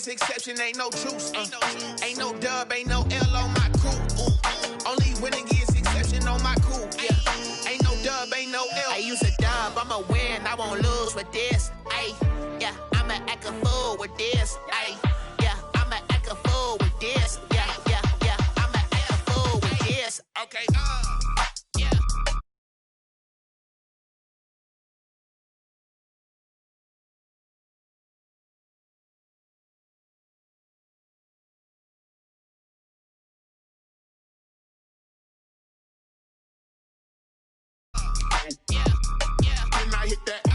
exception, ain't no truce. Ain't no dub, ain't no L on my crew. Only winning is exception on my crew. Yeah, ain't no dub, ain't no L. I use a dub, I'ma win, I won't lose with this. Ay, yeah, I'ma act a fool with this. Ay, yeah, I'ma act a fool with this. Yeah, I'ma act a fool with this. Okay, yeah. Then I hit that.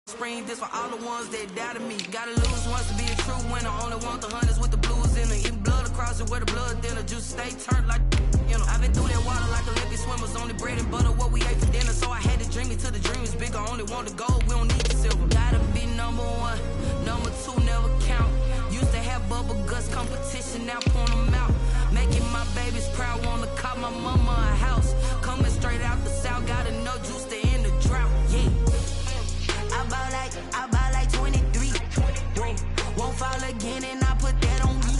Spring this for all the ones that doubted me. Gotta lose once to be a true winner. Only want the hunters with the blues in it. Eating blood across it where the blood thinner. Juice stay turned like, you know. I've been through that water like Olympic swimmers. Only bread and butter what we ate for dinner. So I had to dream it till the dream is bigger. Only want the gold, we don't need the silver. Gotta be number one, number two never count. Used to have bubble guts competition, now point them out. Making my babies proud, wanna cop my mama a house. Coming straight out the south, gotta know juice to end the drought. Yeah. I buy like 23. Won't fall again and I put that on me.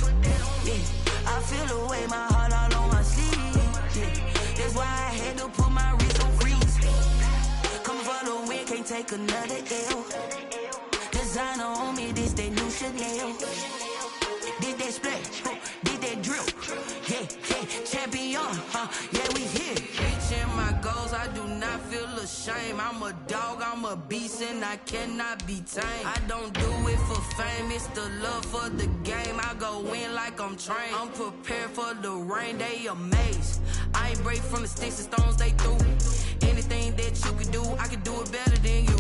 Yeah, I feel the way, my heart all on my sleeve. Yeah, that's why I had to put my wrist on freeze. Coming for the win, can't take another L. Designer on me, this that new Chanel. Did that splash, did that drill. Yeah, champion, yeah, we here. Reaching my goals, I do not feel ashamed. I'm a dog, I'm a beast, and I cannot be tamed. I don't do it for fame, it's the love for the game. I go in like I'm trained. I'm prepared for the rain, they amazed. I ain't break from the sticks and stones they threw. Anything that you can do, I can do it better than you.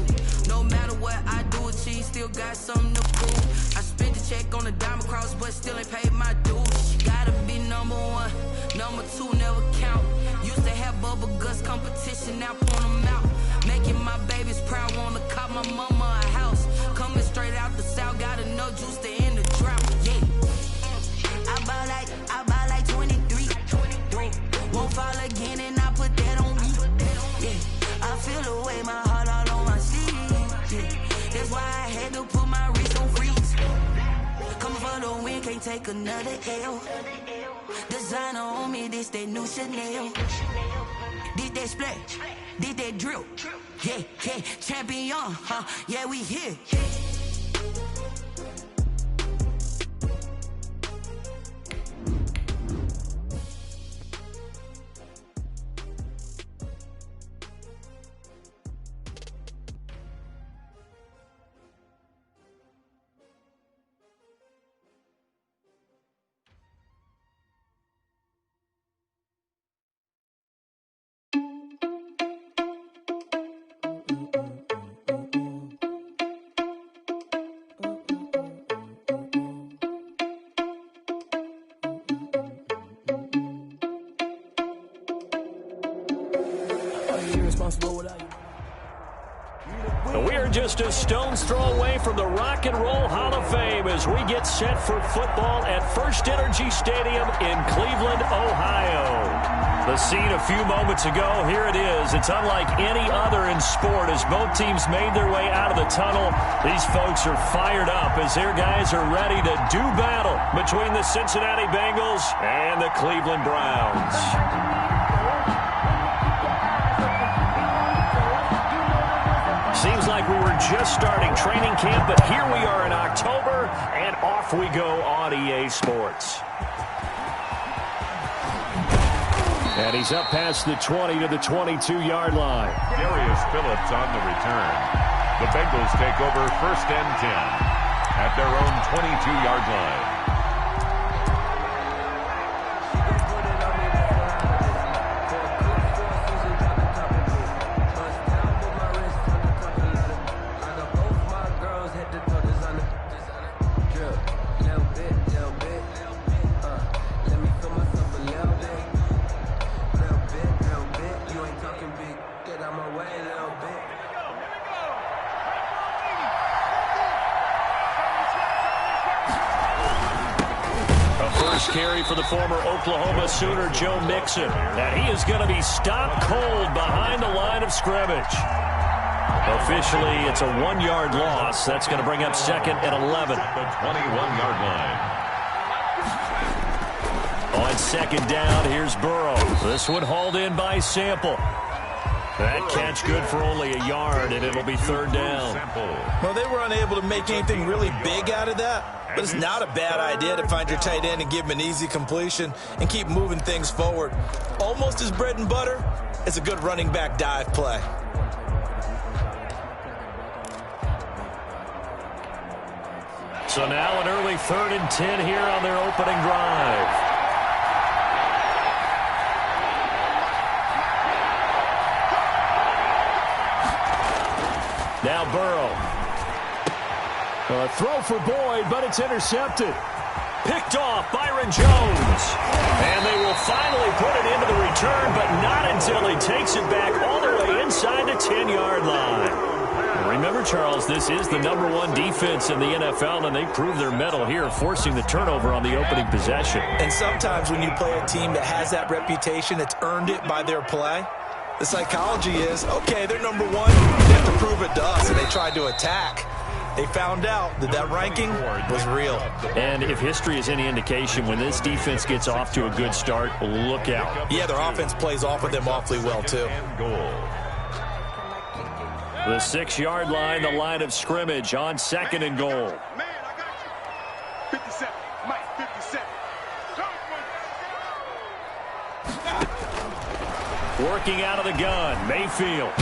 No matter what I do, achieve, still got something to prove. I spent the check on the diamond cross, but still ain't paid my dues. Gotta be number one, number two never count. Used to have bubble guts competition, now point them out. Making my babies proud, wanna cop my mama a house. Coming straight out the south, gotta know juice to end the drought. Yeah, I buy like 23. Won't fall again and I put that on me. Yeah, I feel the way, my heart all on my sleeve. Yeah, that's why I had to put my wrist on freeze. Coming for the win, can't take another L. Designer on me, this that new Chanel. Did that splash, did that drill. Yeah, champion, yeah, we here. We are just a stone's throw away from the Rock and Roll Hall of Fame as we get set for football at First Energy Stadium in Cleveland, Ohio. The scene a few moments ago, here it is. It's unlike any other in sport as both teams made their way out of the tunnel. These folks are fired up as their guys are ready to do battle between the Cincinnati Bengals and the Cleveland Browns. Seems like we were just starting training camp, but here we are in October, and off we go on EA Sports. And he's up past the 20 to the 22-yard line. Darius Phillips on the return. The Bengals take over 1st and 10 at their own 22-yard line. Carry for the former Oklahoma Sooner Joe Mixon. And he is going to be stopped cold behind the line of scrimmage. Officially, it's a 1-yard loss. That's going to bring up 2nd and 11. The 21-yard line. On 2nd down, here's Burrow. This one hauled in by Sample. That catch good for only a yard, and it'll be 3rd down. Well, they were unable to make anything really big out of that. But it's not a bad idea to find your tight end and give him an easy completion and keep moving things forward. Almost his bread and butter is a good running back dive play. So now an early 3rd and 10 here on their opening drive. Now Burrow. A throw for Boyd, but it's intercepted. Picked off Byron Jones. And they will finally put it into the return, but not until he takes it back all the way inside the 10-yard line. Remember, Charles, this is the #1 defense in the NFL, and they prove their mettle here, forcing the turnover on the opening possession. And sometimes when you play a team that has that reputation, it's earned it by their play. The psychology is, okay, they're #1. They have to prove it to us, and they tried to attack. They found out that that ranking was real. And if history is any indication, when this defense gets off to a good start, look out. Yeah, their offense plays off of them awfully well, too. The 6-yard line, the line of scrimmage on 2nd and goal. Man, I got you. 57, Mike, 57. Working out of the gun, Mayfield.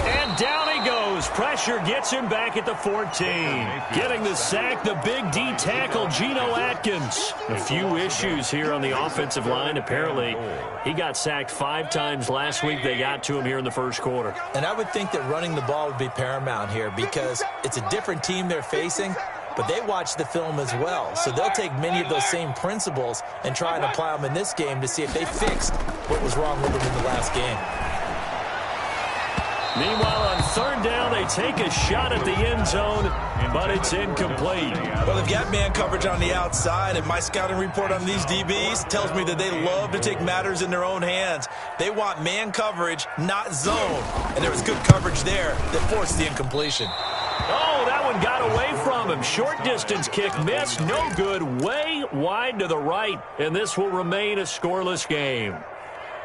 And down he goes. Pressure gets him back at the 14. Getting the sack, the big D tackle, Geno Atkins. A few issues here on the offensive line. Apparently, he got sacked 5 times last week. They got to him here in the 1st quarter. And I would think that running the ball would be paramount here because it's a different team they're facing, but they watch the film as well. So they'll take many of those same principles and try and apply them in this game to see if they fixed what was wrong with them in the last game. Meanwhile, on 3rd down, they take a shot at the end zone, but it's incomplete. Well, they've got man coverage on the outside, and my scouting report on these DBs tells me that they love to take matters in their own hands. They want man coverage, not zone. And there was good coverage there that forced the incompletion. Oh, that one got away from him. Short distance kick missed. No good. Way wide to the right. And this will remain a scoreless game.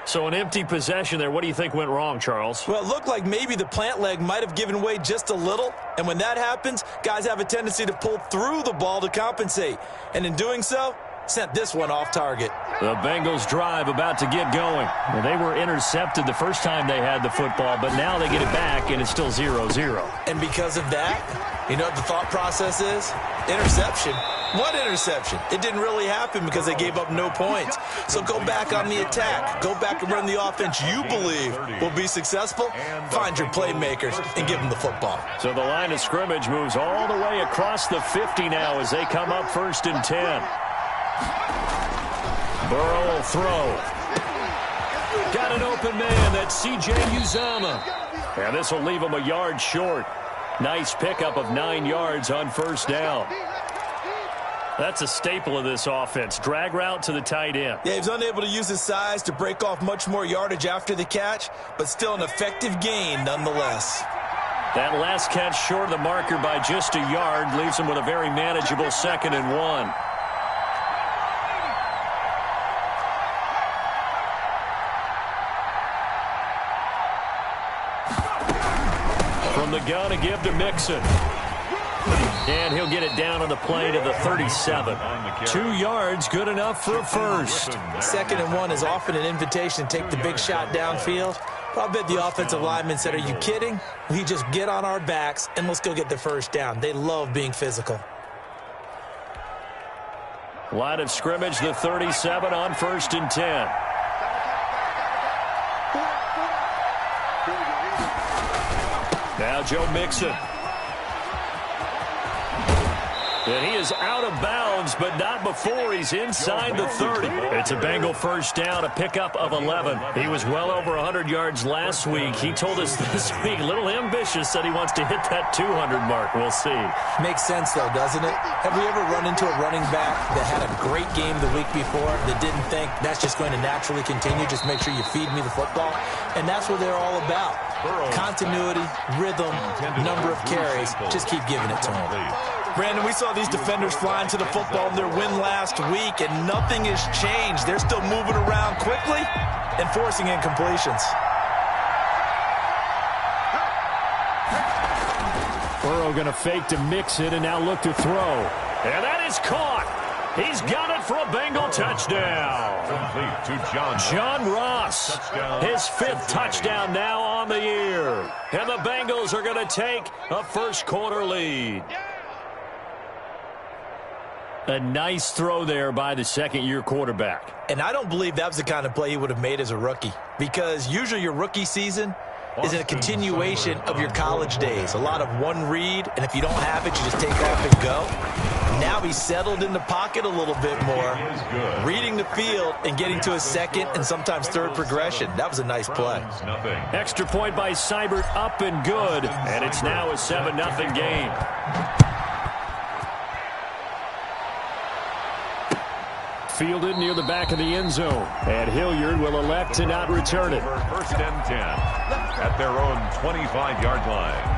So an empty possession there. What do you think went wrong, Charles? Well, it looked like maybe the plant leg might have given way just a little. And when that happens, guys have a tendency to pull through the ball to compensate. And in doing so, sent this one off target. The Bengals drive about to get going. Well, they were intercepted the first time they had the football, but now they get it back, and it's still 0-0. And because of that, you know what the thought process is? Interception. What interception? It didn't really happen because they gave up no points. So go back on the attack. Go back and run the offense you believe will be successful. Find your playmakers and give them the football. So the line of scrimmage moves all the way across the 50 now as they come up 1st and 10. Burrow will throw. Got an open man. That's C.J. Uzomah. And this will leave him a yard short. Nice pickup of 9 yards on 1st down. That's a staple of this offense. Drag route to the tight end. Yeah, he was unable to use his size to break off much more yardage after the catch, but still an effective gain nonetheless. That last catch short of the marker by just a yard leaves him with a very manageable 2nd and 1. From the gun, a give to Mixon. And he'll get it down on the play to the 37. 2 yards, good enough for a first. 2nd and 1 is often an invitation to take the big shot downfield. But I bet the offensive lineman said, are you kidding? We just get on our backs and let's go get the first down. They love being physical. Line of scrimmage, the 37 on 1st and 10. Now Joe Mixon. And he is out of bounds, but not before he's inside the 30. It's a Bengal first down, a pickup of 11. He was well over 100 yards last week. He told us this week, a little ambitious, said he wants to hit that 200 mark. We'll see. Makes sense, though, doesn't it? Have we ever run into a running back that had a great game the week before that didn't think that's just going to naturally continue? Just make sure you feed me the football. And that's what they're all about. Continuity, rhythm, number of carries. Just keep giving it to him. Brandon, we saw these defenders flying to the football in their win last week, and nothing has changed. They're still moving around quickly and forcing incompletions. Burrow going to fake to mix it and now look to throw. And that is caught. He's got it for a Bengal touchdown. Complete to John Ross. His 5th touchdown now on the year. And the Bengals are going to take a first-quarter lead. A nice throw there by the second-year quarterback. And I don't believe that was the kind of play he would have made as a rookie, because usually your rookie season is a continuation of your college days. A lot of one read, and if you don't have it, you just take off and go. Now he's settled in the pocket a little bit more, reading the field and getting to his second and sometimes third progression. That was a nice play. Extra point by Seibert, up and good, and it's now a 7-0 game. Fielded near the back of the end zone, and Hilliard will elect to not return it. 1st and 10 at their own 25-yard line.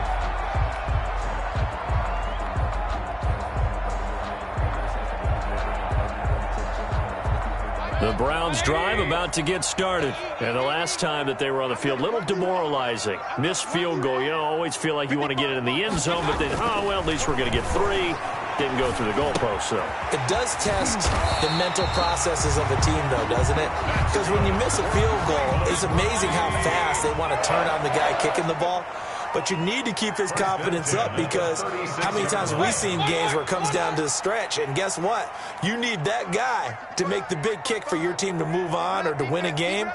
The Browns drive about to get started. And the last time that they were on the field, a little demoralizing. Missed field goal. You know, always feel like you want to get it in the end zone, but then, oh, well, at least we're going to get 3. Didn't go through the goalpost, so. It does test the mental processes of a team, though, doesn't it? Because when you miss a field goal, it's amazing how fast they want to turn on the guy kicking the ball. But you need to keep his confidence up, because how many times have we seen games where it comes down to the stretch, and guess what? You need that guy to make the big kick for your team to move on or to win a game.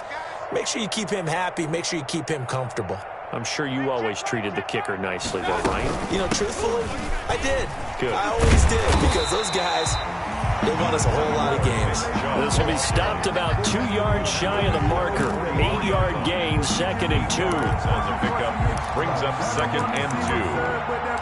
Make sure you keep him happy. Make sure you keep him comfortable. I'm sure you always treated the kicker nicely, though, right? You know, truthfully, I did. Good. I always did, because those guys, they won us a whole lot of games. This will be stopped about 2 yards shy of the marker. 8-yard gain, 2nd and 2. On the pickup, brings up 2nd and 2.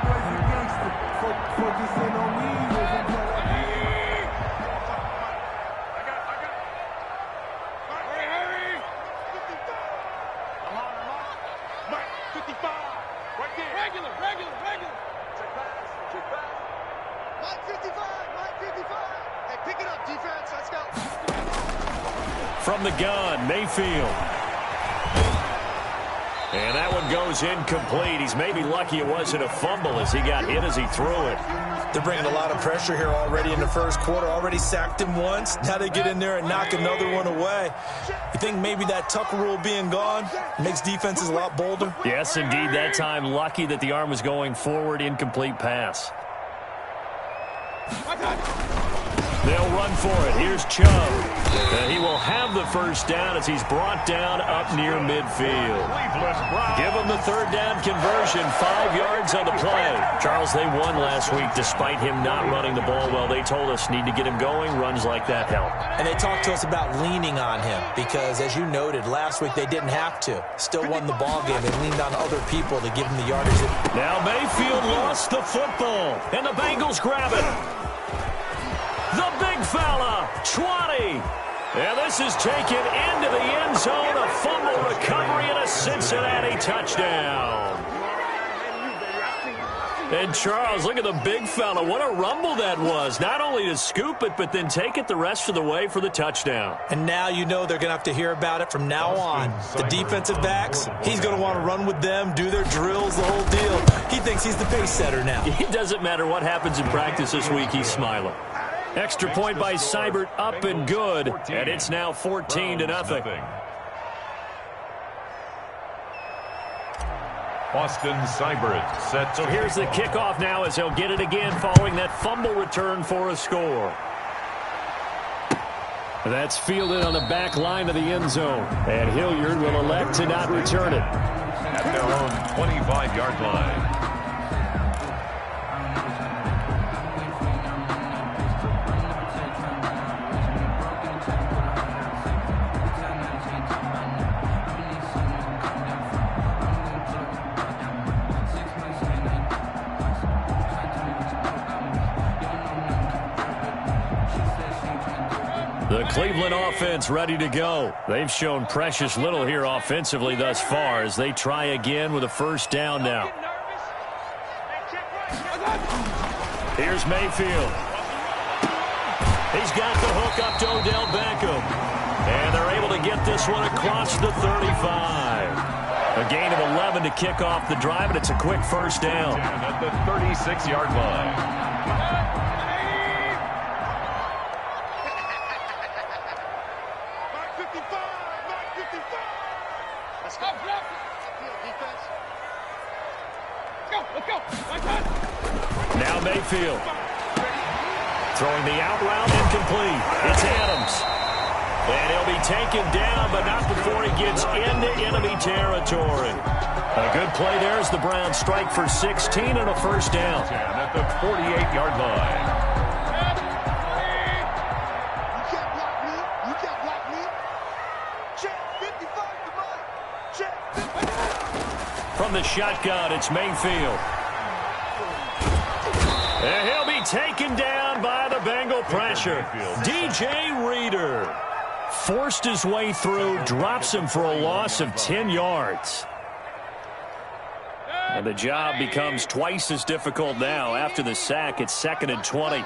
From the gun, Mayfield. And that one goes incomplete. He's maybe lucky it wasn't a fumble as he got hit as he threw it. They're bringing a lot of pressure here already in the first quarter. Already sacked him once. Now they get in there and knock another one away. You think maybe that Tucker rule being gone makes defenses a lot bolder? Yes, indeed. That time, lucky that the arm was going forward. Incomplete pass. They'll run for it. Here's Chubb. And he will have the first down as he's brought down up near midfield. Give him the 3rd down conversion. 5 yards on the play. Charles, they won last week despite him not running the ball well. They told us need to get him going. Runs like that help. And they talked to us about leaning on him because, as you noted, last week they didn't have to. Still won the ball game. They leaned on other people to give him the yardage. Now Mayfield lost the football, and the Bengals grab it. The big fella, 20. And this is taken into the end zone. A fumble recovery and a Cincinnati touchdown. And Charles, look at the big fella. What a rumble that was. Not only to scoop it, but then take it the rest of the way for the touchdown. And now you know they're going to have to hear about it from now on. The defensive backs, he's going to want to run with them, do their drills, the whole deal. He thinks he's the pace setter now. It doesn't matter what happens in practice this week. He's smiling. Extra point by Seibert, up and good. And it's now 14-0. Austin Seibert set. So here's the kickoff now as he'll get it again following that fumble return for a score. That's fielded on the back line of the end zone. And Hilliard will elect to not return it. At their own 25-yard line. The Cleveland offense ready to go. They've shown precious little here offensively thus far as they try again with a first down now. Here's Mayfield. He's got the hook up to Odell Beckham. And they're able to get this one across the 35. A gain of 11 to kick off the drive, and it's a quick first down. At the 36-yard line. Now Mayfield. Throwing the out route incomplete. It's Adams. And he'll be taken down, but not before he gets into enemy territory. A good play there as the Browns strike for 16 and a first down. At the 48-yard line. You can't block me. You can't block me. Check 55, come on. Check 55. From the shotgun, it's Mayfield. And he'll be taken down by the Bengal pressure. DJ Reader forced his way through, drops him for a loss of 10 yards. And the job becomes twice as difficult now. After the sack, it's 2nd and 20.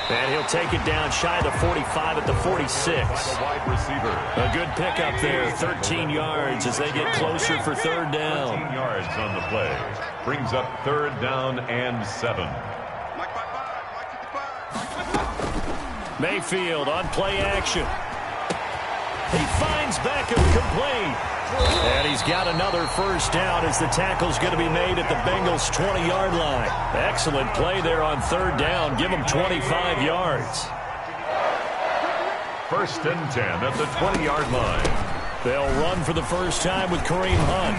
And he'll take it down shy of the 45 at the 46. Wide receiver. A good pickup there, 13 yards as they get closer for third down. 13 yards on the play. Brings up third down and 7. Mayfield on play action. He finds Beckham complete. And he's got another first down as the tackle's going to be made at the Bengals' 20-yard line. Excellent play there on third down. Give him 25 yards. 1st and 10 at the 20-yard line. They'll run for the first time with Kareem Hunt.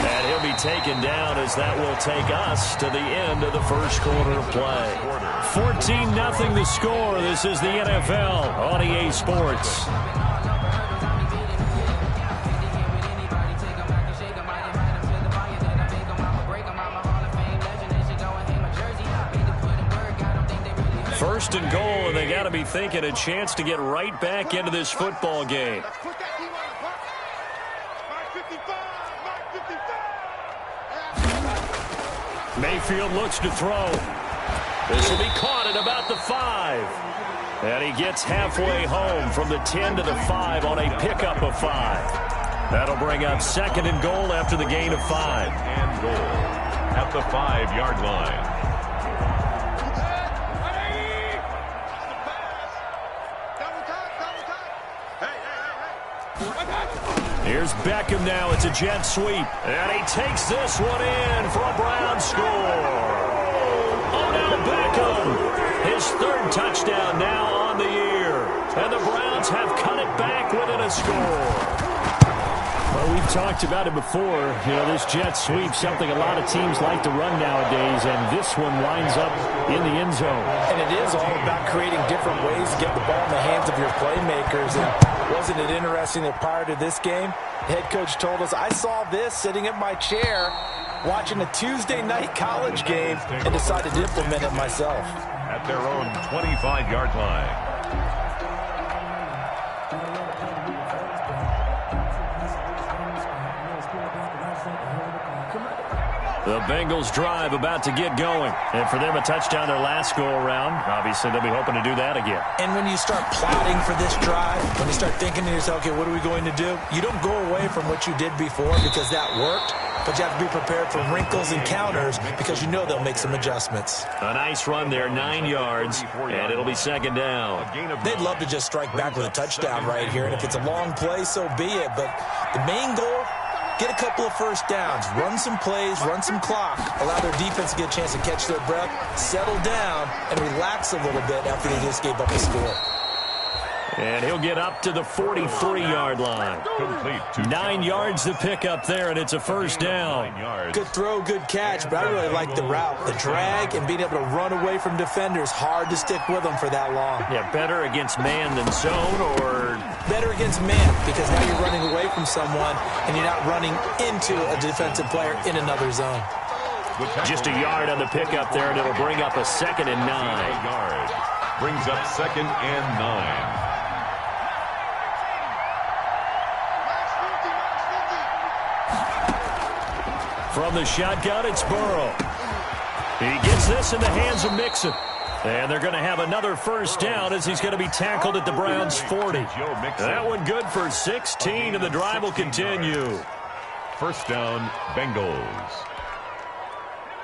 And he'll be taken down as that will take us to the end of the first quarter of play. 14-0 the score. This is the NFL on EA Sports. First and goal, and they got to be thinking a chance to get right back into this football game. Mayfield looks to throw. This will be caught at about the 5. And he gets halfway home from the 10 to the 5 on a pickup of 5. That'll bring up 2nd and goal after the gain of 5. And goal at the 5-yard line. Here's Beckham now. It's a jet sweep. And he takes this one in for a Brown score. Odell Beckham, his 3rd touchdown now on the year. And the Browns have cut it back within a score. Well, we've talked about it before. You know, this jet sweep, something a lot of teams like to run nowadays, and this one winds up in the end zone. And it is all about creating different ways to get the ball in the hands of your playmakers. And was Wasn't it interesting that prior to this game, the head coach told us, I saw this sitting in my chair watching a Tuesday night college game and decided to implement it myself. At their own 25-yard line. The Bengals drive about to get going. And for them, a touchdown their last go-around. Obviously, they'll be hoping to do that again. And when you start plotting for this drive, when you start thinking to yourself, okay, what are we going to do? You don't go away from what you did before because that worked. But you have to be prepared for wrinkles and counters because you know they'll make some adjustments. A nice run there, 9 yards, and it'll be second down. They'd love to just strike back with a touchdown right here. And if it's a long play, so be it. But the main goal, get a couple of first downs, run some plays, run some clock, allow their defense to get a chance to catch their breath, settle down, and relax a little bit after they just gave up a score. And he'll get up to the 43-yard line. Complete. 9 yards to pick up there, and it's a first down. Good throw, good catch, but I really like the route. The drag and being able to run away from defenders, hard to stick with them for that long. Yeah, better against man than zone, or better against man, because now you're running away from someone and you're not running into a defensive player in another zone. Just a yard on the pickup there, and it'll bring up a 2nd and 9. Brings up 2nd and 9. From the shotgun, it's Burrow. He gets this in the hands of Mixon. And they're going to have another first down as he's going to be tackled at the Browns' 40. That one good for 16, and the drive will continue. First down, Bengals.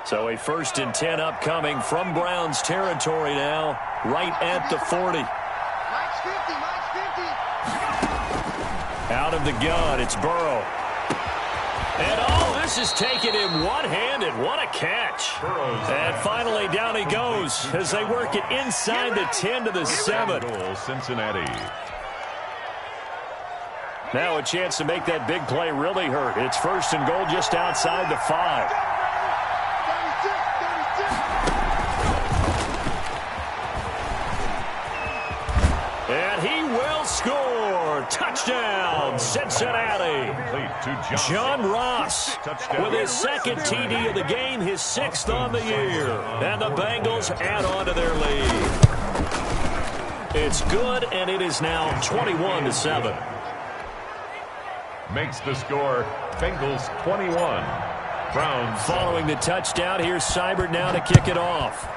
So a 1st and 10 upcoming from Browns territory now, right at the 40. Out of the gun, it's Burrow. And this is taken in one-handed. What a catch. And finally down he goes as they work it inside the 10 to the 7. Cincinnati. Now a chance to make that big play really hurt. It's 1st and goal just outside the 5. And he will score. Touchdown, Cincinnati. John Ross with his 2nd TD of the game, his 6th on the year. And the Bengals add on to their lead. It's good, and it is now 21-7. Makes the score Bengals 21. Browns. Following the touchdown, here's Seibert now to kick it off.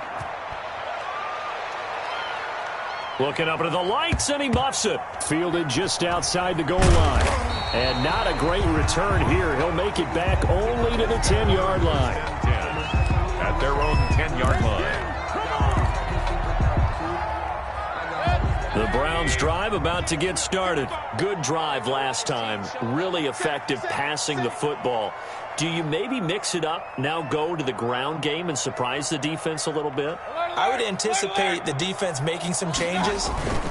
Looking up into the lights, and he muffs it. Fielded just outside the goal line. And not a great return here. He'll make it back only to the 10-yard line. 10 at their own 10-yard line. The Browns drive about to get started. Good drive last time. Really effective passing the football. Do you maybe mix it up, now go to the ground game and surprise the defense a little bit? I would anticipate the defense making some changes,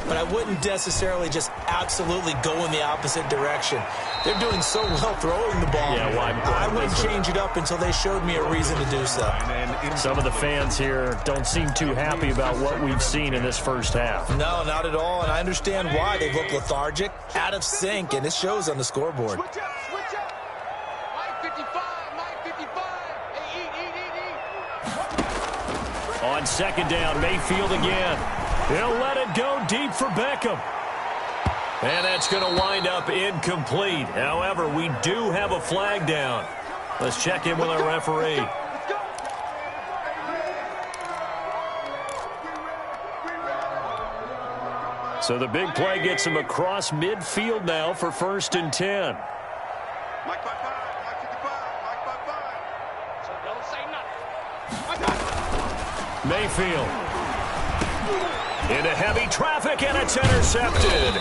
but I wouldn't necessarily just absolutely go in the opposite direction. They're doing so well throwing the ball. Yeah, well, I wouldn't change it up until they showed me a reason to do so. Some of the fans here don't seem too happy about what we've seen in this first half. No, not at all, and I understand why. They look lethargic, out of sync, and it shows on the scoreboard. Switch up. Mike 55. On 2nd down, Mayfield again. He'll let it go deep for Beckham. And that's going to wind up incomplete. However, we do have a flag down. Let's check in with our referee. So the big play gets him across midfield now for 1st and 10. Mike 55. So don't say nothing. Mayfield into heavy traffic, and it's intercepted.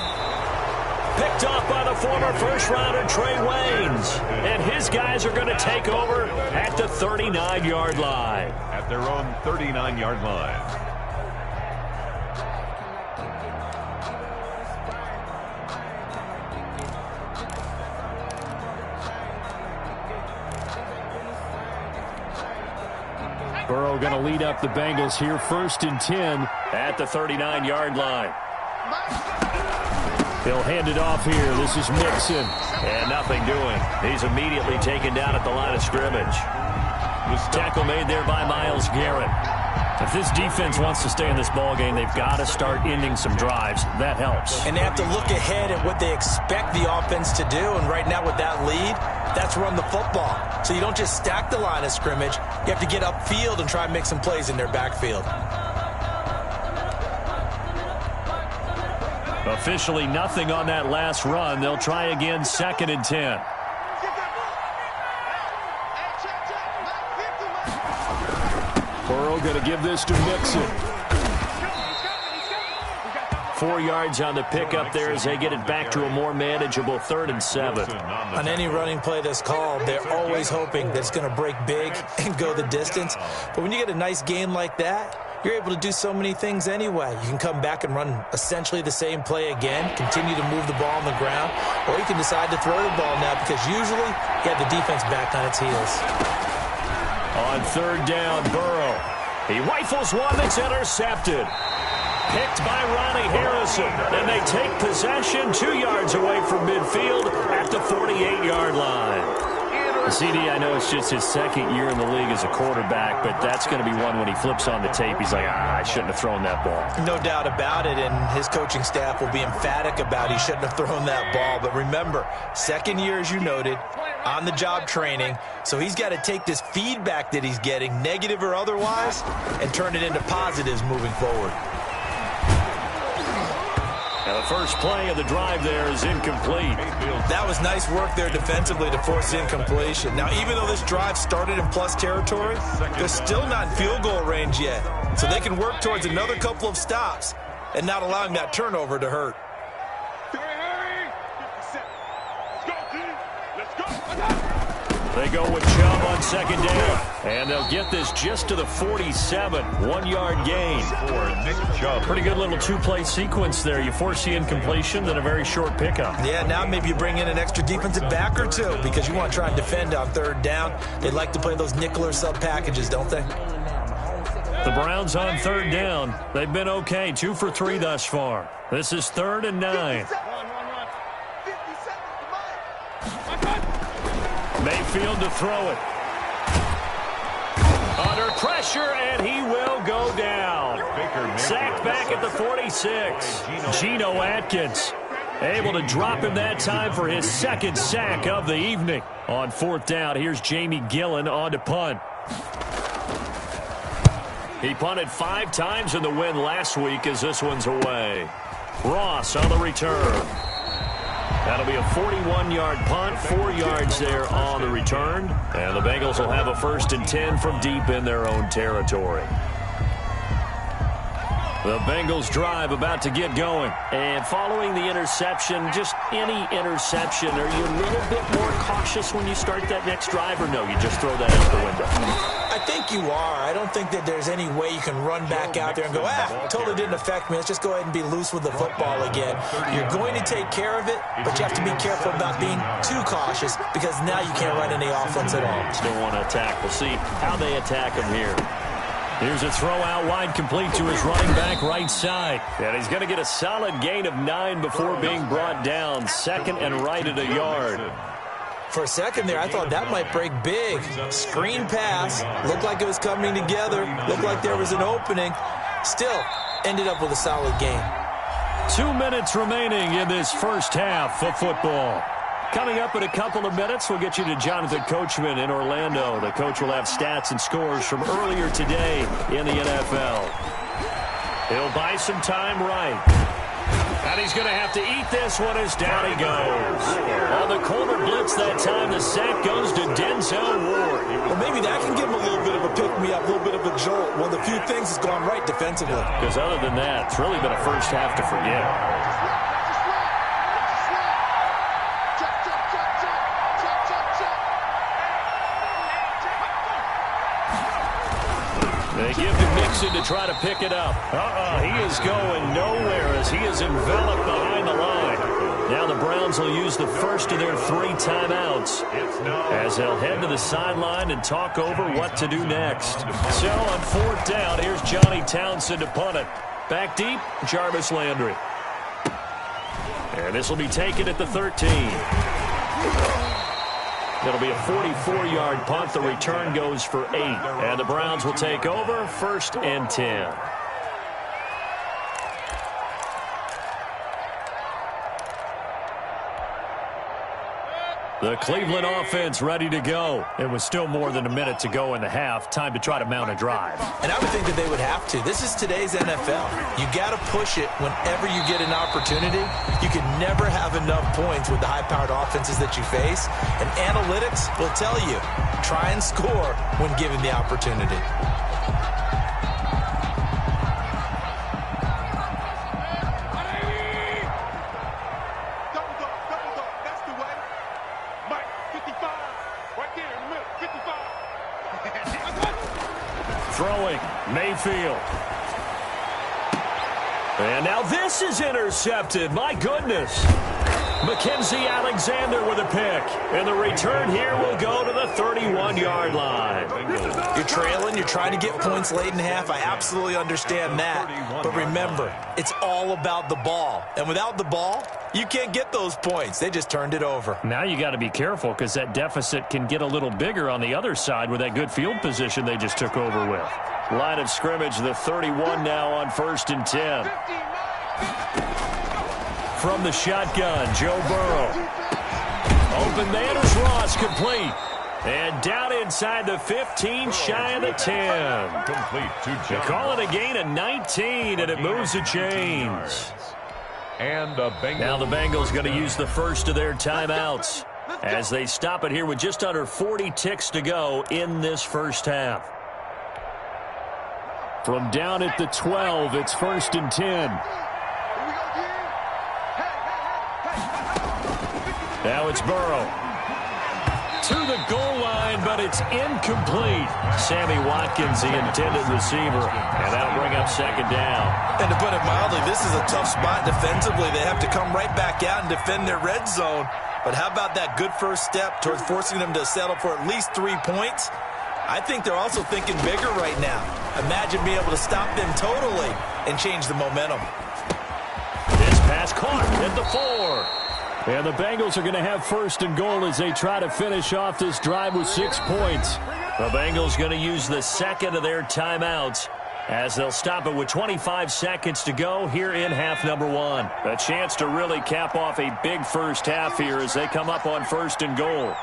Picked off by the former first-rounder Trey Waynes. And his guys are going to take over at the 39-yard line. At their own 39-yard line. Burrow going to lead up the Bengals here, 1st and 10 at the 39-yard line. He'll hand it off here. This is Mixon. And nothing doing. He's immediately taken down at the line of scrimmage. Tackle made there by Myles Garrett. If this defense wants to stay in this ballgame, they've got to start ending some drives. That helps. And they have to look ahead at what they expect the offense to do. And right now with that lead, that's run the football. So you don't just stack the line of scrimmage. You have to get upfield and try and make some plays in their backfield. Officially nothing on that last run. They'll try again, 2nd and 10. Burrow going to give this to Mixon. 4 yards on the pickup there as they get it back to a more manageable 3rd and 7. On any running play that's called, they're always hoping that it's going to break big and go the distance. But when you get a nice game like that, you're able to do so many things anyway. You can come back and run essentially the same play again, continue to move the ball on the ground, or you can decide to throw the ball now because usually you have the defense back on its heels. On 3rd down, Burrow. He rifles one that's intercepted. Picked by Ronnie Harrison. And they take possession 2 yards away from midfield at the 48-yard line. CD, I know it's just his 2nd year in the league as a quarterback, but that's going to be one when he flips on the tape. He's like, I shouldn't have thrown that ball. No doubt about it, and his coaching staff will be emphatic about he shouldn't have thrown that ball. But remember, 2nd year, as you noted, on-the-job training, so he's got to take this feedback that he's getting, negative or otherwise, and turn it into positives moving forward. Now the first play of the drive there is incomplete. That was nice work there defensively to force incompletion. Now, even though this drive started in plus territory, they're still not in field goal range yet. So they can work towards another couple of stops and not allowing that turnover to hurt. They go with Chubb on 2nd down. And they'll get this just to the 47. 1-yard gain. Pretty good little 2-play sequence there. You force the incompletion, then a very short pickup. Yeah, now maybe you bring in an extra defensive back or two because you want to try and defend on 3rd down. They like to play those nickel or sub packages, don't they? The Browns on 3rd down. They've been okay. 2 for 3 thus far. This is 3rd and 9. Mayfield to throw it. Under pressure, and he will go down. Sacked back at the 46. Geno Atkins able to drop him that time for his 2nd sack of the evening. On 4th down, here's Jamie Gillen on to punt. He punted 5 times in the win last week as this one's away. Ross on the return. That'll be a 41-yard punt, 4 yards there on the return. And the Bengals will have a 1st and 10 from deep in their own territory. The Bengals drive about to get going. And following the interception, just any interception, are you a little bit more cautious when you start that next drive, or no, you just throw that out the window? I think you are. I don't think that there's any way you can run back out there and go, totally didn't affect me. Let's just go ahead and be loose with the football again. You're going to take care of it, but you have to be careful about being too cautious because now you can't run any offense at all. Still want to attack. We'll see how they attack him here. Here's a throw out wide complete to his running back right side. And he's going to get a solid gain of 9 before being brought down. 2nd and right at a yard. For a second there, I thought that might break big. Screen pass. Looked like it was coming together. Looked like there was an opening. Still, ended up with a solid gain. 2 minutes remaining in this first half of football. Coming up in a couple of minutes, we'll get you to Jonathan Coachman in Orlando. The coach will have stats and scores from earlier today in the NFL. He'll buy some time right. And he's going to have to eat this one as down he goes. On the corner blitz that time, the sack goes to Denzel Ward. Well, maybe that can give him a little bit of a pick-me-up, a little bit of a jolt. One of the few things that's gone right defensively. Because other than that, it's really been a first half to forget. They give to Mixon to try to pick it up. He is going nowhere as he is enveloped behind the line. Now the Browns will use the first of their 3 timeouts as they'll head to the sideline and talk over what to do next. So on 4th down, here's Johnny Townsend to punt it. Back deep, Jarvis Landry. And And this will be taken at the 13. It'll be a 44-yard punt. The return goes for 8. And the Browns will take over, 1st and 10. The Cleveland offense ready to go. It was still more than a minute to go in the half. Time to try to mount a drive. And I would think that they would have to. This is today's NFL. You got to push it whenever you get an opportunity. You can never have enough points with the high-powered offenses that you face. And analytics will tell you, try and score when given the opportunity. Throwing, Mayfield. And now this is intercepted. My goodness. Mackenzie Alexander with a pick. And the return here will go to the 31-yard line. You're trailing. You're trying to get points late in half. I absolutely understand that. But remember, it's all about the ball. And without the ball, you can't get those points. They just turned it over. Now you got to be careful because that deficit can get a little bigger on the other side with that good field position they just took over with. Line of scrimmage, the 31 now on 1st and 10. From the shotgun, Joe Burrow. Open man is Ross, complete. And down inside the 15, shy of the 10. Complete to They call it a gain of 19, and it moves the chains. And the Bengals. Now the Bengals going to use the first of their timeouts as they stop it here with just under 40 ticks to go in this first half. From down at the 12, it's 1st and 10. Now it's Burrow. To the goal line, but it's incomplete. Sammy Watkins, the intended receiver, and that'll bring up 2nd down. And to put it mildly, this is a tough spot defensively. They have to come right back out and defend their red zone. But how about that good first step towards forcing them to settle for at least 3 points? I think they're also thinking bigger right now. Imagine being able to stop them totally and change the momentum. This pass caught at the 4. And the Bengals are going to have 1st and goal as they try to finish off this drive with 6 points. The Bengals going to use the second of their timeouts as they'll stop it with 25 seconds to go here in half number 1. A chance to really cap off a big first half here as they come up on 1st and goal.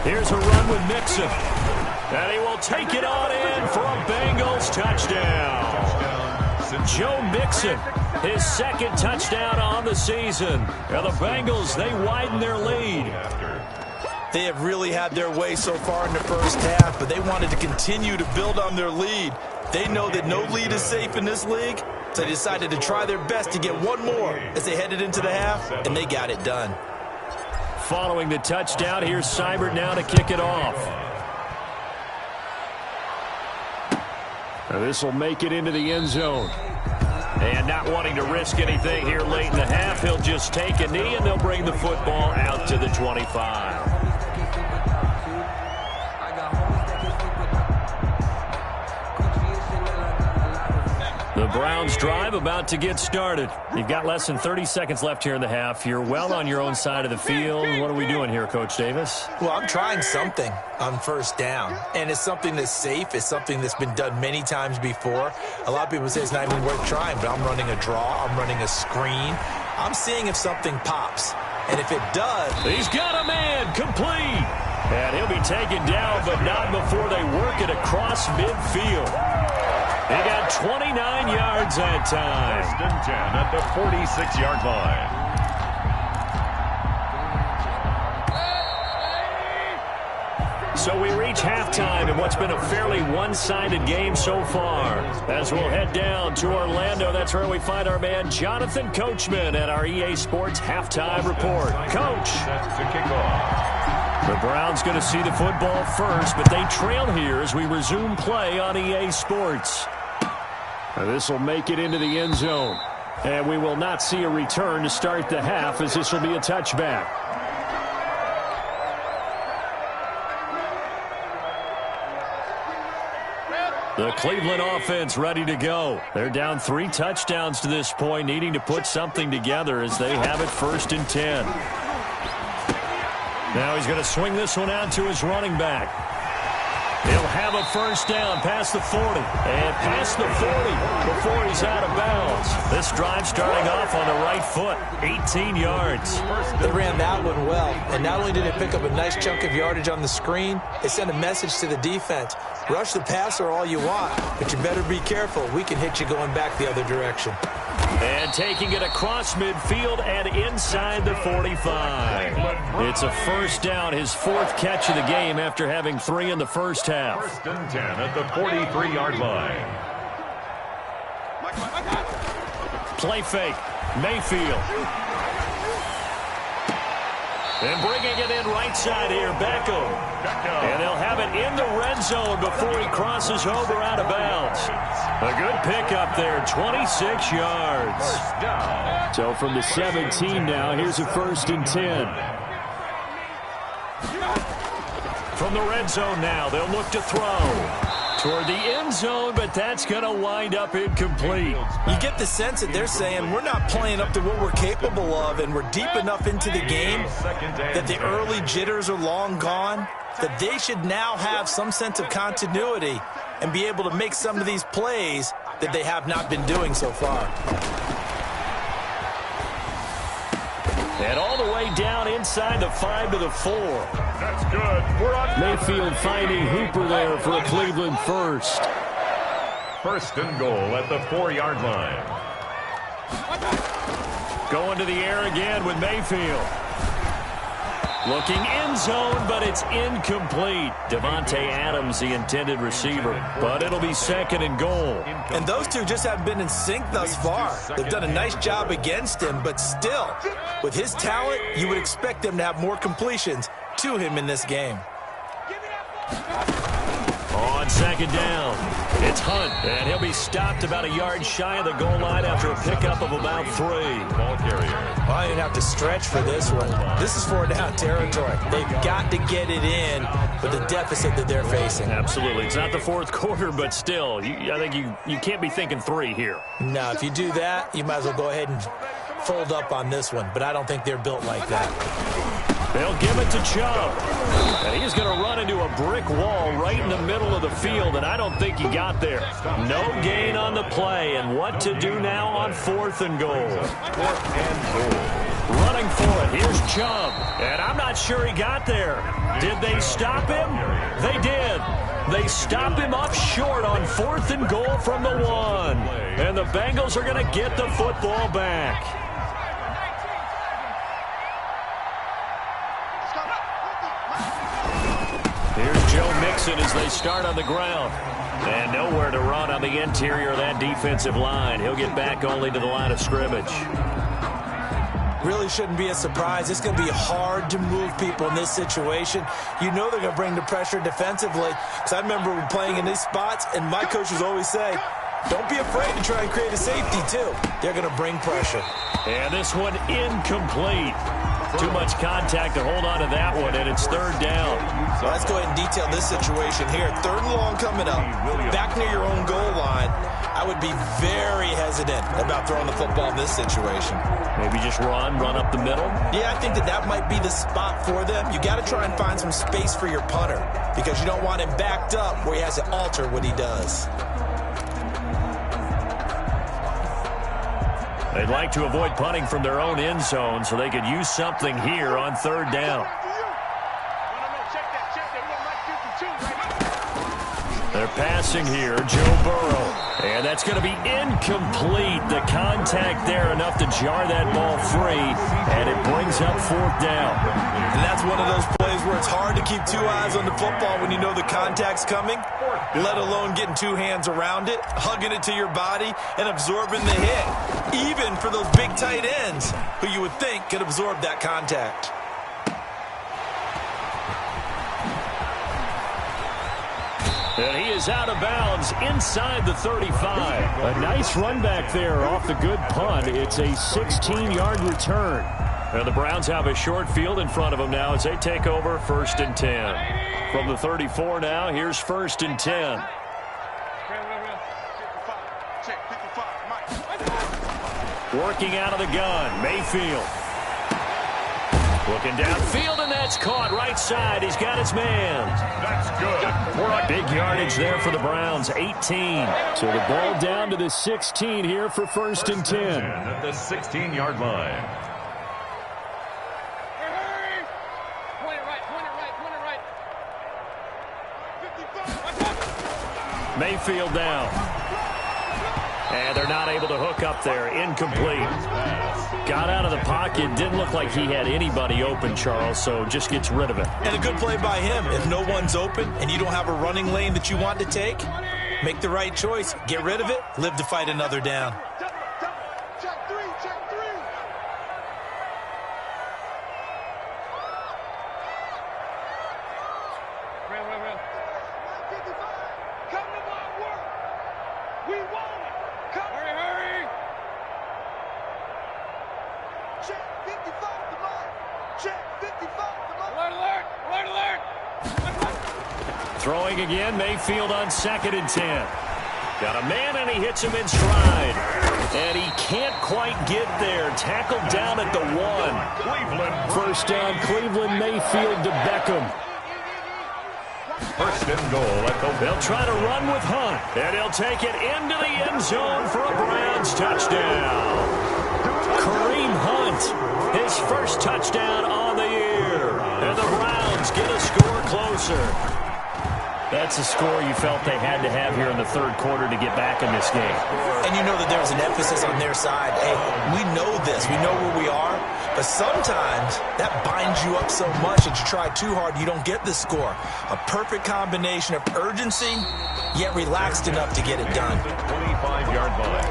Here's a run with Mixon. And he will take it on in for a Bengals touchdown. Joe Mixon, his 2nd touchdown on the season. And the Bengals, they widen their lead. They have really had their way so far in the first half, but they wanted to continue to build on their lead. They know that no lead is safe in this league, so they decided to try their best to get one more as they headed into the half, and they got it done. Following the touchdown, here's Seibert now to kick it off. This will make it into the end zone. And not wanting to risk anything here late in the half, he'll just take a knee and they'll bring the football out to the 25. The Browns drive about to get started. You've got less than 30 seconds left here in the half. You're well on your own side of the field. What are we doing here, Coach Davis? Well, I'm trying something on 1st down, and it's something that's safe. It's something that's been done many times before. A lot of people say it's not even worth trying, but I'm running a draw. I'm running a screen. I'm seeing if something pops, and if it does... He's got a man, complete. And he'll be taken down, but not before they work it across midfield. He got 29 yards that time. 1st and 10 at the 46-yard line. So we reach halftime in what's been a fairly one-sided game so far. As we'll head down to Orlando, that's where we find our man Jonathan Coachman at our EA Sports Halftime Report. Coach. Set to kick off. The Browns going to see the football first, but they trail here as we resume play on EA Sports. This will make it into the end zone. And we will not see a return to start the half as this will be a touchback. The Cleveland offense ready to go. They're down 3 touchdowns to this point, needing to put something together as they have it 1st and 10. Now he's going to swing this one out to his running back. He'll have a 1st down past the 40. And past the 40 before he's out of bounds. This drive starting off on the right foot. 18 yards. They ran that one well. And not only did it pick up a nice chunk of yardage on the screen, it sent a message to the defense. Rush the passer all you want, but you better be careful. We can hit you going back the other direction. And taking it across midfield and inside the 45. It's a 1st down, his 4th catch of the game after having 3 in the first half. 1st and 10 at the 43-yard line. Play fake. Mayfield. And bringing it in right side here, Beckham. And they'll have it in the red zone before he crosses over out of bounds. A good pickup there, 26 yards. So from the 17 now, here's a 1st and 10. From the red zone now, they'll look to throw toward the end zone, but that's going to wind up incomplete. You get the sense that they're saying we're not playing up to what we're capable of, and we're deep enough into the game that the early jitters are long gone, that they should now have some sense of continuity and be able to make some of these plays that they have not been doing so far. And all the way down inside the 5 to the 4. That's good. We're on Mayfield finding Hooper there for a Cleveland 1st. 1st and goal at the 4-yard line. Going to the air again with Mayfield. Looking end zone, but it's incomplete. Devontae Adams, the intended receiver. But it'll be 2nd and goal. And those two just haven't been in sync thus far. They've done a nice job against him, but still, with his talent, you would expect them to have more completions to him in this game. On 2nd down, it's Hunt, and he'll be stopped about a yard shy of the goal line after a pickup of about 3. Ball carrier. Well, I didn't have to stretch for this one. This is 4-down territory. They've got to get it in with the deficit that they're facing. Absolutely. It's not the 4th quarter, but still, I think you can't be thinking 3 here. No, if you do that, you might as well go ahead and fold up on this one, but I don't think they're built like that. They'll give it to Chubb. And he's going to run into a brick wall right in the middle of the field, and I don't think he got there. No gain on the play, and what to do now on 4th and goal. 4th and goal. Running for it. Here's Chubb. And I'm not sure he got there. Did they stop him? They did. They stop him up short on 4th and goal from the 1. And the Bengals are going to get the football back. Here's Joe Mixon as they start on the ground. And nowhere to run on the interior of that defensive line. He'll get back only to the line of scrimmage. Really shouldn't be a surprise. It's going to be hard to move people in this situation. You know they're going to bring the pressure defensively. Because I remember playing in these spots, and my coaches always say, don't be afraid to try and create a safety, too. They're going to bring pressure. And this one incomplete. Too much contact to hold on to that one, and it's 3rd down. So let's go ahead and detail this situation here. 3rd and long coming up, back near your own goal line. I would be very hesitant about throwing the football in this situation. Maybe just run up the middle? Yeah, I think that might be the spot for them. You got to try and find some space for your punter because you don't want him backed up where he has to alter what he does. They'd like to avoid punting from their own end zone so they could use something here on 3rd down. They're passing here, Joe Burrow. And that's going to be incomplete. The contact there enough to jar that ball free, and it brings up 4th down. And that's one of those plays where it's hard to keep 2 eyes on the football when you know the contact's coming, let alone getting 2 hands around it, hugging it to your body, and absorbing the hit, even for those big tight ends who you would think could absorb that contact. And he is out of bounds inside the 35. A nice run back there off the good punt. It's a 16-yard return. And the Browns have a short field in front of them now as they take over 1st and 10. From the 34 now, here's 1st and 10. Check 55, Mike. Working out of the gun, Mayfield. Looking downfield, and that's caught right side. He's got his man. That's good. Big yardage there for the Browns, 18. So the ball down to the 16 here for first and 10. At the 16-yard line. Point it right. 55. Mayfield down. And they're not able to hook up there. Incomplete. Got out of the pocket. Didn't look like he had anybody open, Charles, so just gets rid of it. And a good play by him. If no one's open and you don't have a running lane that you want to take, make the right choice. Get rid of it. Live to fight another down. Check three. Real. 55. Come to my work. We want it. Come. Hurry. Check 55 to mine. Check 55 to mine. Alert. Throwing again, Mayfield on 2nd and 10. Got a man, and he hits him in stride. And he can't quite get there. Tackled down at the 1. Cleveland. First down, Cleveland, Mayfield to Beckham. First and goal at the... They'll try to run with Hunt. And he'll take it into the end zone for a Browns touchdown. Kareem Hunt, his first touchdown on the year. And the Browns get a score closer. That's a score you felt they had to have here in the third quarter to get back in this game. And you know that there's an emphasis on their side. Hey, we know this. We know where we are. But sometimes that binds you up so much that you try too hard, you don't get the score. A perfect combination of urgency, yet relaxed enough to get it done. 25-yard line.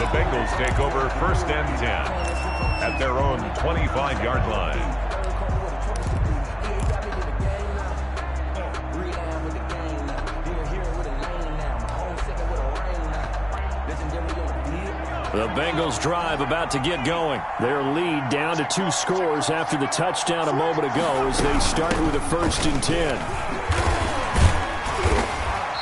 The Bengals take over first and 10 at their own 25-yard line. The Bengals drive about to get going. Their lead down to 2 scores after the touchdown a moment ago as they start with a first and 10.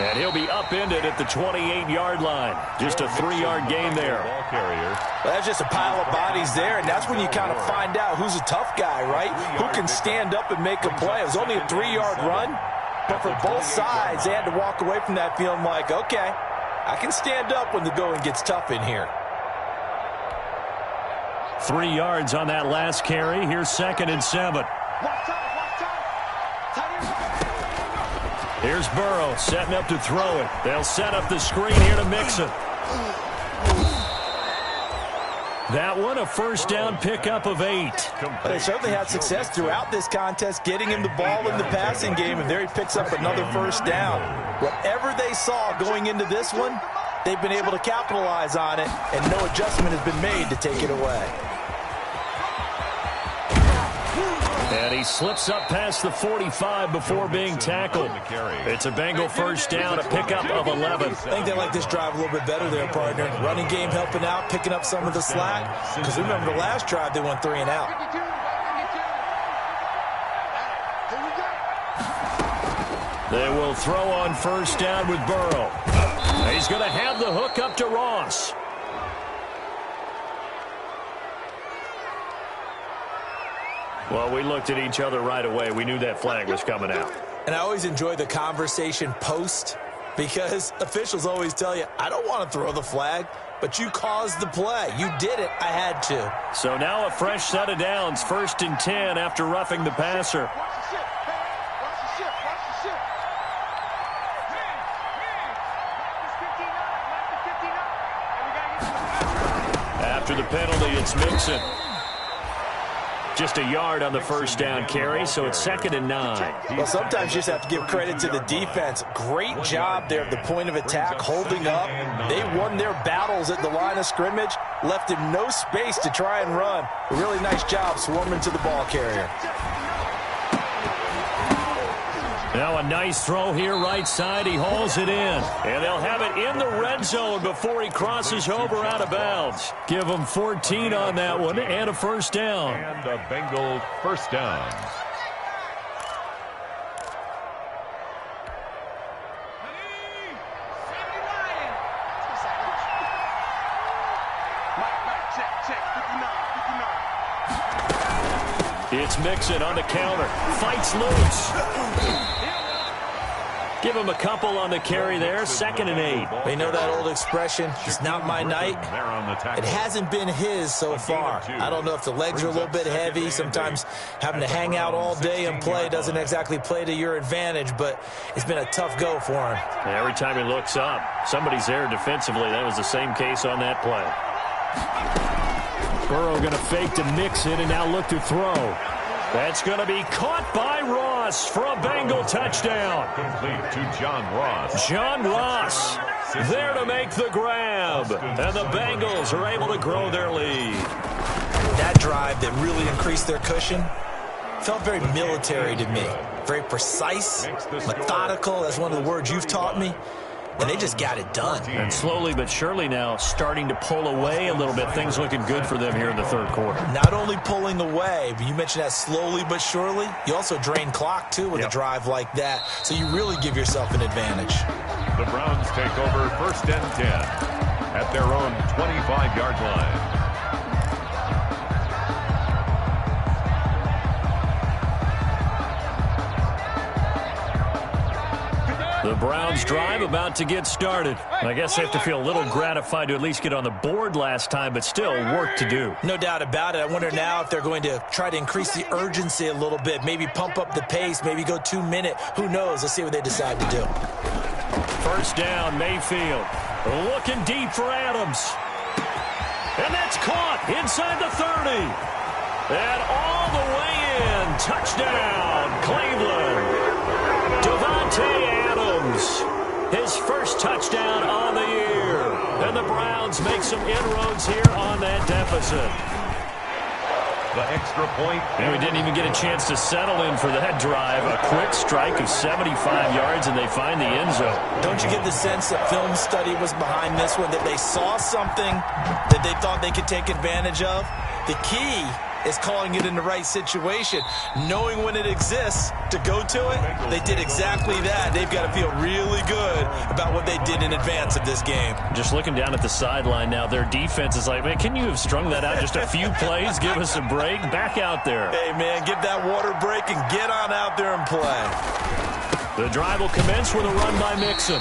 And he'll be upended at the 28-yard line. Just a 3-yard gain there. Ball carrier. Well, that's just a pile of bodies there, and that's when you kind of find out who's a tough guy, right? Who can stand up and make a play. It was only a 3-yard run, but for both sides, they had to walk away from that feeling like, okay, I can stand up when the going gets tough in here. 3 yards on that last carry. Here's 2nd and 7. Here's Burrow setting up to throw it. They'll set up the screen here to Mixon. That one, a first down pickup of 8. They certainly had success throughout this contest, getting him the ball in the passing game, and there he picks up another first down. Whatever they saw going into this one, they've been able to capitalize on it, and no adjustment has been made to take it away. And he slips up past the 45 before being tackled. It's a Bengal first down, a pickup of 11. I think they like this drive a little bit better there, partner. Running game helping out, picking up some of the slack. Because remember, the last drive, they went 3 and out. They will throw on first down with Burrow. He's going to have the hook up to Ross. Well, we looked at each other right away. We knew that flag was coming out. And I always enjoy the conversation post because officials always tell you, I don't want to throw the flag, but you caused the play. You did it. I had to. So now a fresh set of downs, 1st and 10 after roughing the passer. After the penalty, it's Mixon. Just a yard on the first down carry, so it's 2nd and 9. Well, sometimes you just have to give credit to the defense. Great job there at the point of attack, holding up. They won their battles at the line of scrimmage, left him no space to try and run. A really nice job swarming to the ball carrier. Now a nice throw here right side. He hauls it in. And they'll have it in the red zone before he crosses over out of bounds. Give him 14 on that one and a first down. And a Bengal first down. It's Mixon on the counter. Fights loose. Give him a couple on the carry there. 2nd and 8. They know that old expression, it's not my night. It hasn't been his so far. I don't know if the legs are a little bit heavy. Sometimes having to hang out all day and play doesn't exactly play to your advantage, but it's been a tough go for him. Every time he looks up, somebody's there defensively. That was the same case on that play. Burrow going to fake to Mixon and now look to throw. That's going to be caught by Ross for a Bengal touchdown. Complete to John Ross. John Ross there to make the grab. And the Bengals are able to grow their lead. That drive that really increased their cushion felt very military to me. Very precise, methodical. That's one of the words you've taught me. And they just got it done. And slowly but surely now starting to pull away a little bit. Things looking good for them here in the 3rd quarter. Not only pulling away, but you mentioned that slowly but surely. You also drain clock, too, with a drive like that. So you really give yourself an advantage. The Browns take over 1st and 10 at their own 25-yard line. The Browns drive about to get started. I guess they have to feel a little gratified to at least get on the board last time, but still work to do. No doubt about it. I wonder now if they're going to try to increase the urgency a little bit, maybe pump up the pace, maybe go 2-minute. Who knows? Let's see what they decide to do. 1st down, Mayfield. Looking deep for Adams. And that's caught inside the 30. And all the way in. Touchdown, Cleveland. Devontae Adams, his 1st touchdown on the year. And the Browns make some inroads here on that deficit. The extra point. And we didn't even get a chance to settle in for that drive. A quick strike of 75 yards, and they find the end zone. Don't you get the sense that film study was behind this one, that they saw something that they thought they could take advantage of? The key is calling it in the right situation, knowing when it exists to go to it. They did exactly that. They've got to feel really good about what they did in advance of this game. Just looking down at the sideline now, their defense is like, man, can you have strung that out just a few plays? Give us a break. Back out there. Hey, man, give that water break and get on out there and play. The drive will commence with a run by Mixon.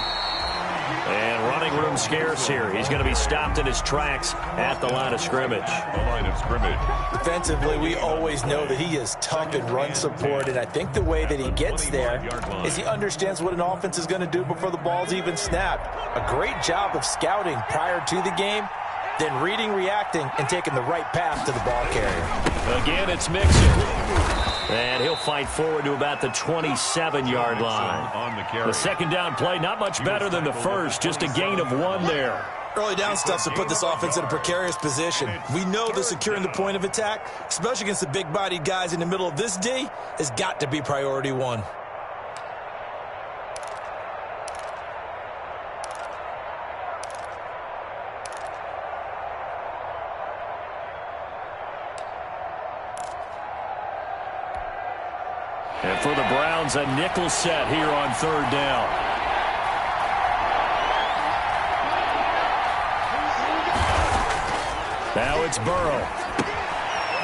And running room scarce here. He's going to be stopped in his tracks at the line of scrimmage. The line of scrimmage. Defensively, we always know that he is tough in run support, and I think the way that he gets there is he understands what an offense is going to do before the ball's even snapped. A great job of scouting prior to the game, then reading, reacting, and taking the right path to the ball carrier. Again, it's Mixon. And he'll fight forward to about the 27-yard line. The 2nd down play, not much better than the 1st, just a gain of 1 there. Early down stuff to put this offense in a precarious position. We know that securing the point of attack, especially against the big-bodied guys in the middle of this D, has got to be priority 1. And for the Browns, a nickel set here on 3rd down. Now it's Burrow.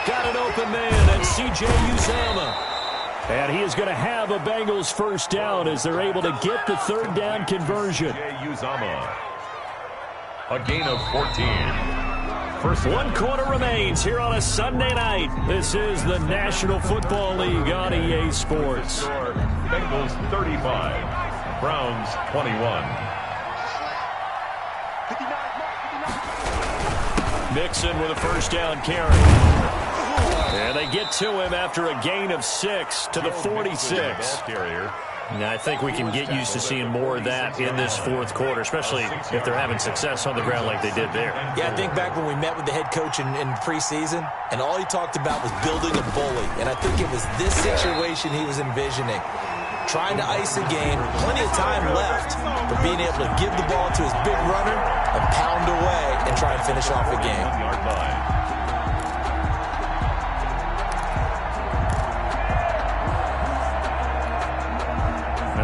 Got an open man, and C.J. Uzomah. And he is going to have a Bengals 1st down as they're able to get the 3rd down conversion. C.J. Uzomah. A gain of 14. First 1 quarter remains here on a Sunday night. This is the National Football League on EA Sports. Bengals 35, Browns 21. Mixon with a 1st down carry. And they get to him after a gain of 6 to the 46. And I think we can get used to seeing more of that in this 4th quarter, especially if they're having success on the ground like they did there. Yeah, I think back when we met with the head coach in preseason, and all he talked about was building a bully. And I think it was this situation he was envisioning. Trying to ice a game, plenty of time left, but being able to give the ball to his big runner and pound away and try and finish off a game.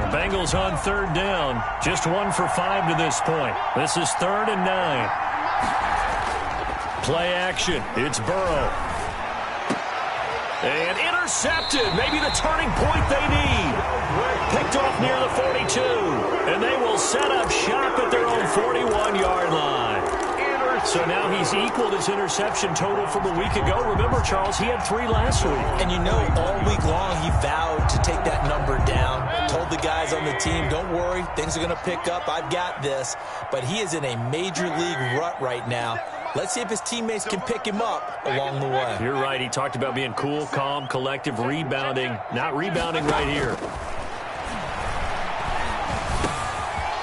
Bengals on 3rd down. Just 1 for 5 to this point. This is 3rd and 9. Play action. It's Burrow. And intercepted. Maybe the turning point they need. Picked off near the 42. And they will set up shop at their own 41-yard line. So now he's equaled his interception total from a week ago. Remember, Charles, he had 3 last week. And you know, all week long he vowed to take that number down. Told the guys on the team, don't worry, things are going to pick up. I've got this. But he is in a major league rut right now. Let's see if his teammates can pick him up along the way. You're right. He talked about being cool, calm, collective, rebounding. Not rebounding right here.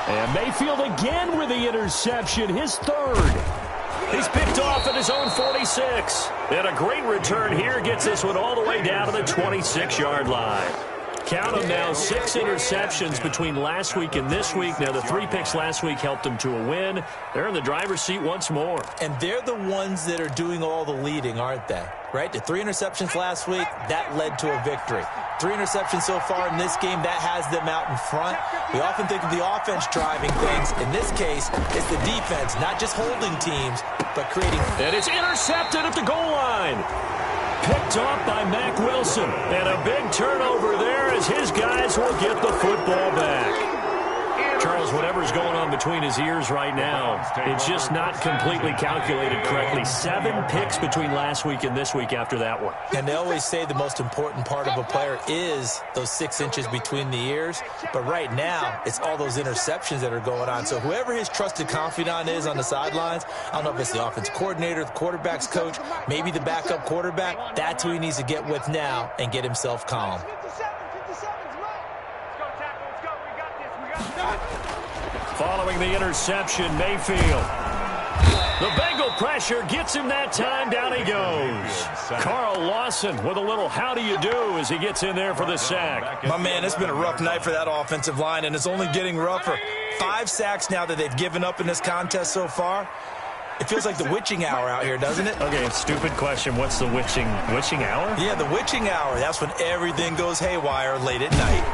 And Mayfield again with the interception, his 3rd. He's picked off at his own 46. And a great return here gets this one all the way down to the 26-yard line. Count them now, 6 interceptions between last week and this week. Now, the 3 picks last week helped them to a win. They're in the driver's seat once more. And they're the ones that are doing all the leading, aren't they? Right? The 3 interceptions last week, that led to a victory. 3 interceptions so far in this game, that has them out in front. We often think of the offense driving things. In this case, it's the defense, not just holding teams, but creating. And it's intercepted at the goal line. Picked off by Mack Wilson. And a big turnover there as his guys will get the football back. Charles, whatever's going on between his ears right now, it's just not completely calculated correctly. 7 picks between last week and this week after that one. And they always say the most important part of a player is those 6 inches between the ears. But right now, it's all those interceptions that are going on. So whoever his trusted confidant is on the sidelines, I don't know if it's the offensive coordinator, the quarterback's coach, maybe the backup quarterback, that's who he needs to get with now and get himself calm. Following the interception, Mayfield. The Bengal pressure gets him that time. Down he goes. Carl Lawson with a little how do you do as he gets in there for the sack. My man, it's been a rough night for that offensive line, and it's only getting rougher. 5 sacks now that they've given up in this contest so far. It feels like the witching hour out here, doesn't it? Okay, stupid question. What's the witching hour? Yeah, the witching hour. That's when everything goes haywire late at night.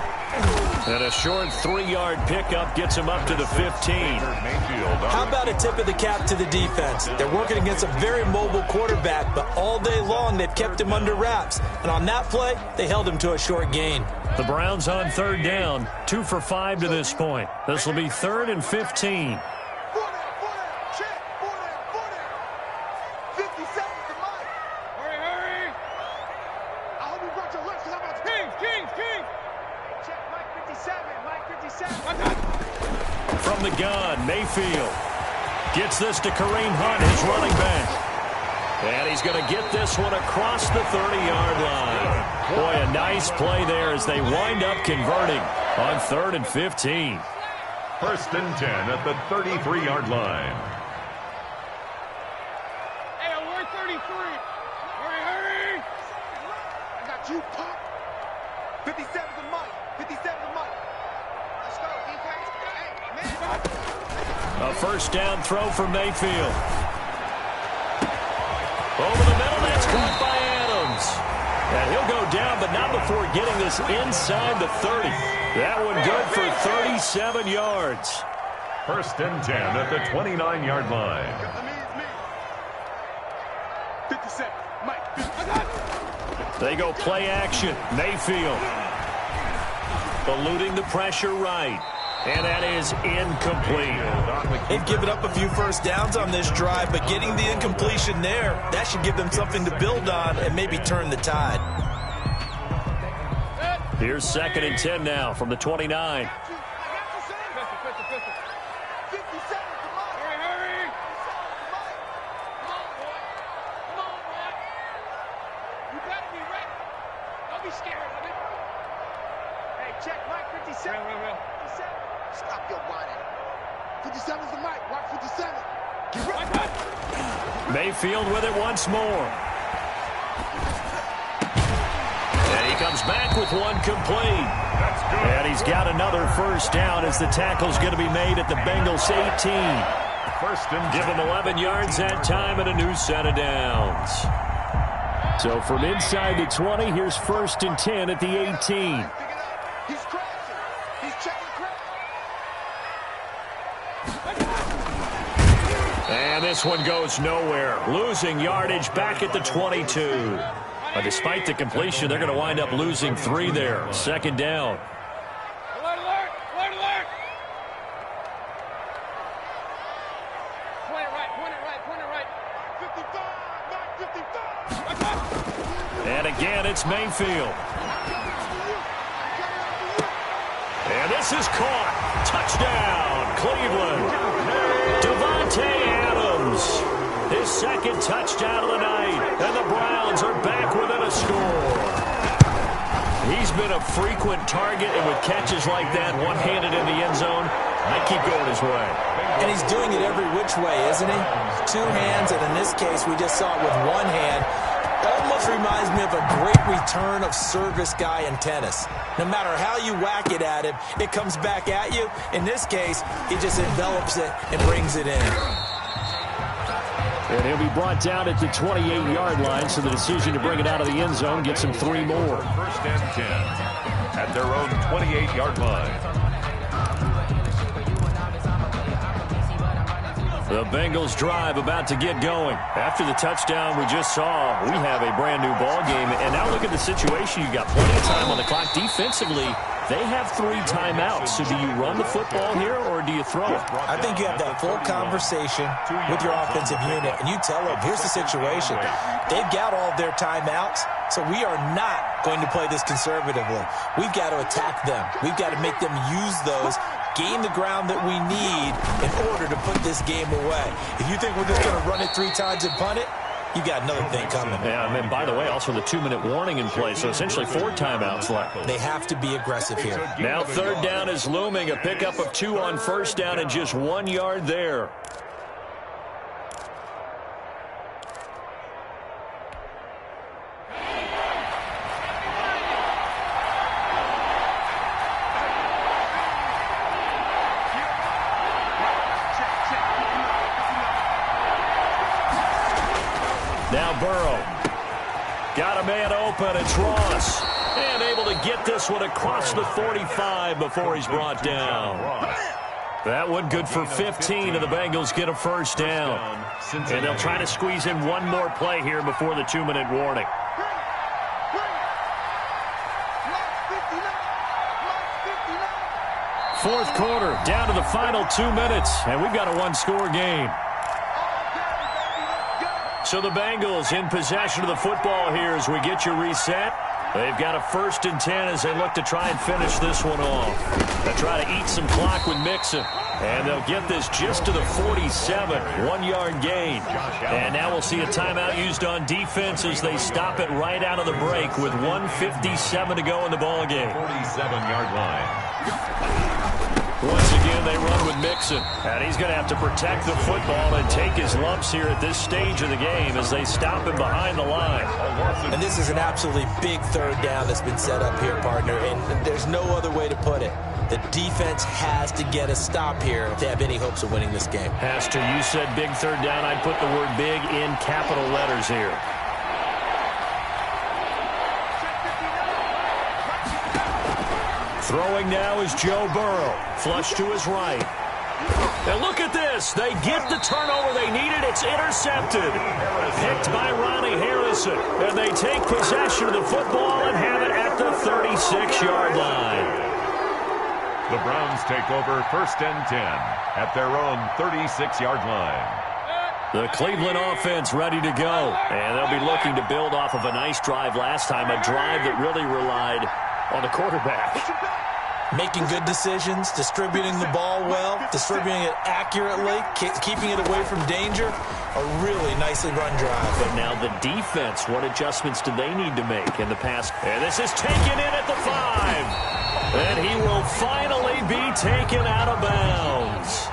And a short 3-yard pickup gets him up to the 15. How about a tip of the cap to the defense? They're working against a very mobile quarterback, but all day long they've kept him under wraps. And on that play, they held him to a short gain. The Browns on 3rd down, 2 for 5 to this point. This will be 3rd and 15. From the gun, Mayfield gets this to Kareem Hunt, his running back. And he's going to get this one across the 30-yard line. Boy, a nice play there as they wind up converting on 3rd and 15. 1st and 10 at the 33-yard line. Hey, alert 33. Hurry. I got you, Pop. 57 to Mike. 57 to Mike. Let's go, defense. Hey, man. A 1st down throw for Mayfield. Over the middle, that's caught by Adams. And he'll go down, but not before getting this inside the 30. That one good for 37 yards. 1st and 10 at the 29-yard line. 57, Mike. They go play action. Mayfield eluding the pressure right. And that is incomplete. They've given up a few 1st downs on this drive, but getting the incompletion there, that should give them something to build on and maybe turn the tide. Here's 2nd and 10 now from the 29. Stop your whining. 57's the mic. Watch 57. Get ready. Mayfield with it once more. And he comes back with one complete. That's good. And he's got another 1st down as the tackle's going to be made at the Bengals 18. 1st and 10. Give him 11 yards that time and a new set of downs. So from inside the 20, here's 1st and 10 at the 18. He's crashing. He's checking the crash. And this one goes nowhere. Losing yardage back at the 22. But despite the completion, they're going to wind up losing 3 there. Second down. Alert, alert, alert, alert. Point it right, point it right. 55, 55. And again, it's Mayfield. And this is caught. Touchdown, Cleveland. Devontae Adams. His second touchdown of the night. And the Browns are back within a score. He's been a frequent target, and with catches like that, one-handed in the end zone, I keep going his way. And he's doing it every which way, isn't he? 2 hands, and in this case, we just saw it with 1 hand. Almost reminds me of a great return of service guy in tennis. No matter how you whack it at him, it comes back at you. In this case, he just envelops it and brings it in. And he'll be brought down at the 28-yard line, so the decision to bring it out of the end zone gets him 3 more. First and 10 at their own 28-yard line. The Bengals drive about to get going. After the touchdown we just saw, we have a brand-new ball game. And now look at the situation. You've got plenty of time on the clock. Defensively, they have 3 timeouts. So do you run the football here, or do you throw it? I think you have that full conversation with your offensive unit, and you tell them, here's the situation. They've got all of their timeouts, so we are not going to play this conservatively. We've got to attack them. We've got to make them use those, gain the ground that we need in order to put this game away. If you think we're just going to run it 3 times and punt it, you got another thing coming. Yeah, and by the way, also the 2-minute warning in place, so essentially 4 timeouts left. They have to be aggressive here. Now third down is looming, a pickup of 2 on first down and just 1 yard there. Now Burrow. Got a man open. It's Ross. And able to get this one across the 45 before he's brought down. That one good for 15, and the Bengals get a first down. And they'll try to squeeze in one more play here before the 2-minute warning. Fourth quarter, down to the final 2 minutes, and we've got a 1-score game. So the Bengals in possession of the football here as we get you reset. They've got a 1st and 10 as they look to try and finish this one off. They'll try to eat some clock with Mixon. And they'll get this just to the 47, 1-yard gain. And now we'll see a timeout used on defense as they stop it right out of the break with 1:57 to go in the ballgame. 47-yard line. Once again, they run with Mixon. And he's going to have to protect the football and take his lumps here at this stage of the game as they stop him behind the line. And this is an absolutely big third down that's been set up here, partner. And there's no other way to put it. The defense has to get a stop here if they have any hopes of winning this game. Has to. You said big third down. I'd put the word big in capital letters here. Throwing now is Joe Burrow. Flush to his right. And look at this. They get the turnover they needed. It's intercepted. Picked by Ronnie Harrison. And they take possession of the football and have it at the 36-yard line. The Browns take over 1st and 10 at their own 36-yard line. The Cleveland offense ready to go. And they'll be looking to build off of a nice drive last time, a drive that really relied on the quarterback. Making good decisions, distributing the ball well, distributing it accurately, keeping it away from danger. A really nicely run drive. But now the defense, what adjustments do they need to make in the pass? And this is taken in at the 5. And he will finally be taken out of bounds.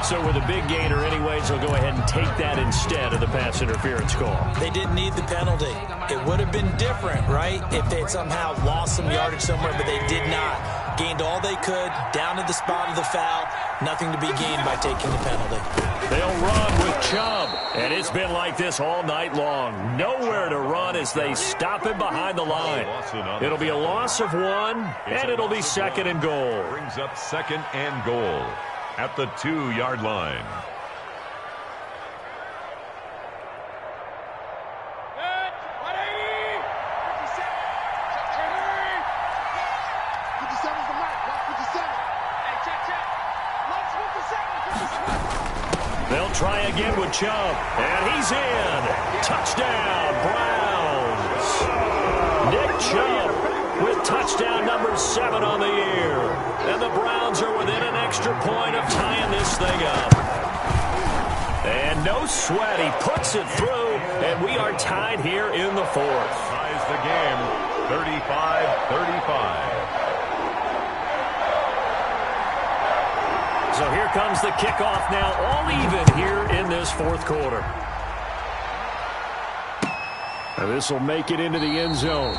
So with a big gainer anyways, they'll go ahead and take that instead of the pass interference call. They didn't need the penalty. It would have been different, right, if they had somehow lost some yardage somewhere, but they did not. Gained all they could, down to the spot of the foul. Nothing to be gained by taking the penalty. They'll run with Chubb, and it's been like this all night long. Nowhere to run as they stop him behind the line. It'll be a loss of 1, and it'll be 2nd and goal. Brings up 2nd and goal at the 2-yard line. They'll try again with Chubb. And he's in. Touchdown, Browns. Nick Chubb with touchdown number 7 on the year. And the Browns are within an extra point of tying this thing up. And no sweat. He puts it through. And we are tied here in the 4th. Ties the game 35-35. So here comes the kickoff now, all even here in this 4th quarter. And this will make it into the end zone.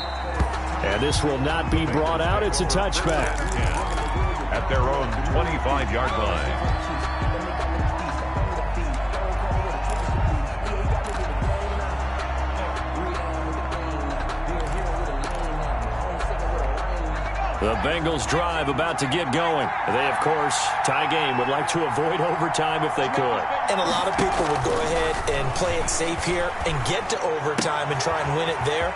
And this will not be brought out. It's a touchback. At their own 25-yard line. The Bengals drive about to get going. They, of course, tie game, would like to avoid overtime if they could. And a lot of people would go ahead and play it safe here and get to overtime and try and win it there.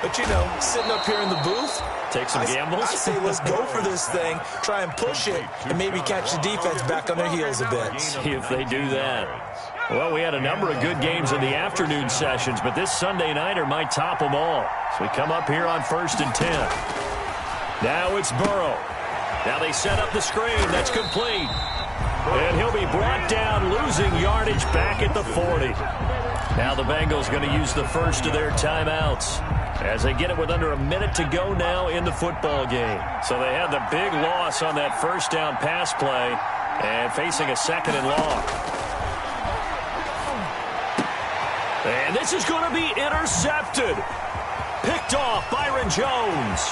But, you know, sitting up here in the booth, take some gambles. I say let's go for this thing, try and push it, and maybe catch the defense back on their heels a bit. See if they do that. Well, we had a number of good games in the afternoon sessions, but this Sunday nighter might top them all. So we come up here on 1st and 10. Now it's Burrow. Now they set up the screen. That's complete. And he'll be brought down, losing yardage back at the 40. Now the Bengals going to use the first of their timeouts as they get it with under a minute to go now in the football game. So they had the big loss on that first down pass play and facing a 2nd and long. And this is going to be intercepted. Picked off Byron Jones.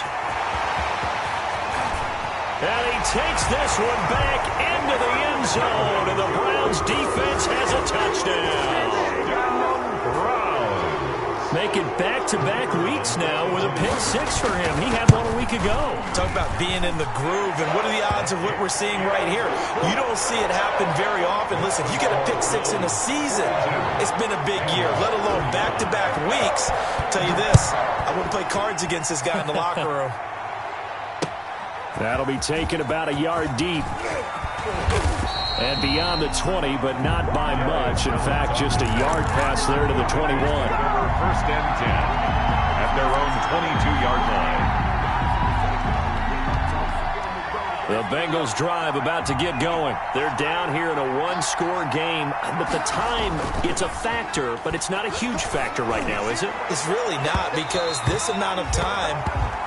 And he takes this one back into the end zone, and the Browns defense has a touchdown. Make it back-to-back weeks now with a pick 6 for him. He had one a week ago. Talk about being in the groove, and what are the odds of what we're seeing right here? You don't see it happen very often. Listen, you get a pick 6 in a season, it's been a big year, let alone back-to-back weeks. I'll tell you this, I wouldn't play cards against this guy in the locker room. That'll be taken about a yard deep. And beyond the 20, but not by much. In fact, just a yard pass there to the 21. 1st and 10 at their own 22-yard line. The Bengals drive about to get going. They're down here in a 1-score game. But the time, it's a factor, but it's not a huge factor right now, is it? It's really not, because this amount of time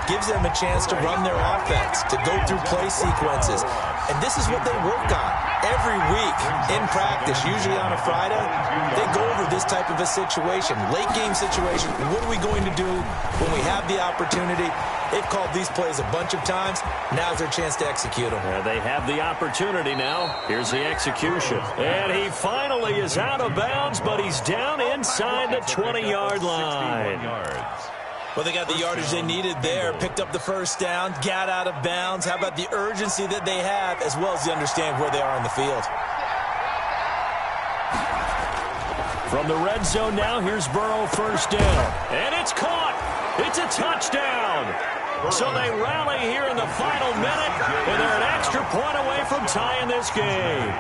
gives them a chance to run their offense, to go through play sequences. And this is what they work on every week in practice, usually on a Friday. They go over this type of a situation, late game situation. What are we going to do when we have the opportunity? They've called these plays a bunch of times. Now's their chance to execute them. They have the opportunity now. Here's the execution. And he finally is out of bounds, but he's down inside the 20-yard line. Well, they got the yardage they needed there, picked up the first down, got out of bounds. How about the urgency that they have, as well as they understand where they are on the field? From the red zone now, here's Burrow, first down. And it's caught. It's a touchdown. So they rally here in the final minute, and they're an extra point away from tying this game.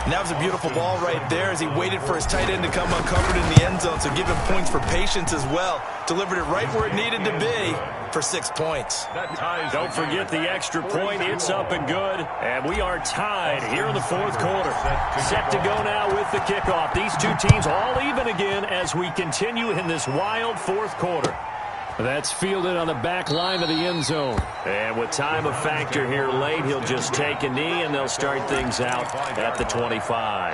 And that was a beautiful ball right there as he waited for his tight end to come uncovered in the end zone. So give him points for patience as well. Delivered it right where it needed to be for 6 points. Don't forget the extra point. It's up and good. And we are tied here in the 4th quarter. Set to go now with the kickoff. These two teams all even again as we continue in this wild 4th quarter. That's fielded on the back line of the end zone. And with time a factor here late, he'll just take a knee, and they'll start things out at the 25.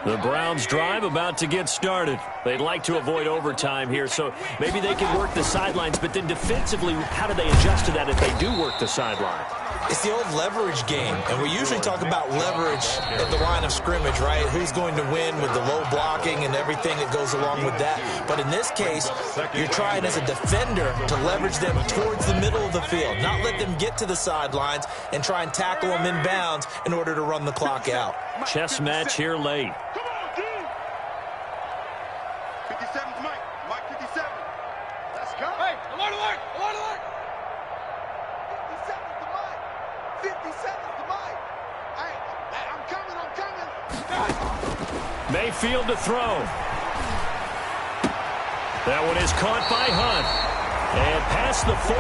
The Browns drive about to get started. They'd like to avoid overtime here, so maybe they can work the sidelines, but then defensively, how do they adjust to that if they do work the sideline? It's the old leverage game, and we usually talk about leverage at the line of scrimmage, right? Who's going to win with the low blocking and everything that goes along with that. But in this case, you're trying as a defender to leverage them towards the middle of the field, not let them get to the sidelines and try and tackle them in bounds in order to run the clock out. Chess match here late. Come on, dude. 57's Mike. Mike 57. Let's go. Mayfield to throw. That one is caught by Hunt. And past the 40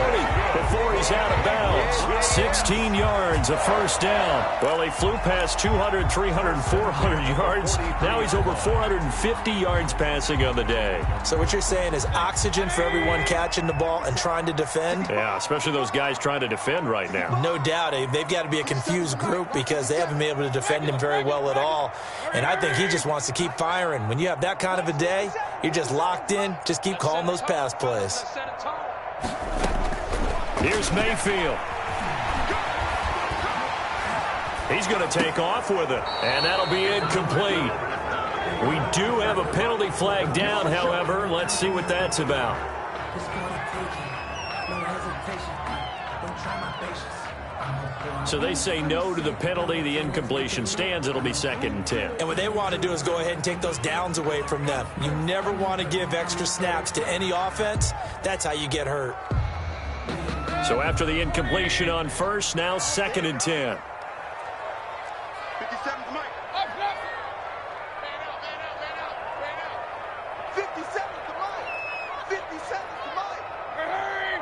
before he's out of bounds. 16 yards, a first down. Well, he flew past 200, 300, 400 yards. Now he's over 450 yards passing on the day. So what you're saying is oxygen for everyone catching the ball and trying to defend? Yeah, especially those guys trying to defend right now. No doubt. They've got to be a confused group because they haven't been able to defend him very well at all. And I think he just wants to keep firing. When you have that kind of a day, you're just locked in. Just keep calling those pass plays. Here's Mayfield. He's going to take off with it, and that'll be incomplete. We do have a penalty flag down, however. Let's see what that's about. So they say no to the penalty. The incompletion stands. It'll be 2nd and 10. And what they want to do is go ahead and take those downs away from them. You never want to give extra snaps to any offense. That's how you get hurt. So after the incompletion on first, now 2nd and 10. 57's Mike. Up, up. Man out, man out, man out, man out. 57's the Mike. 57's the Mike. Hey!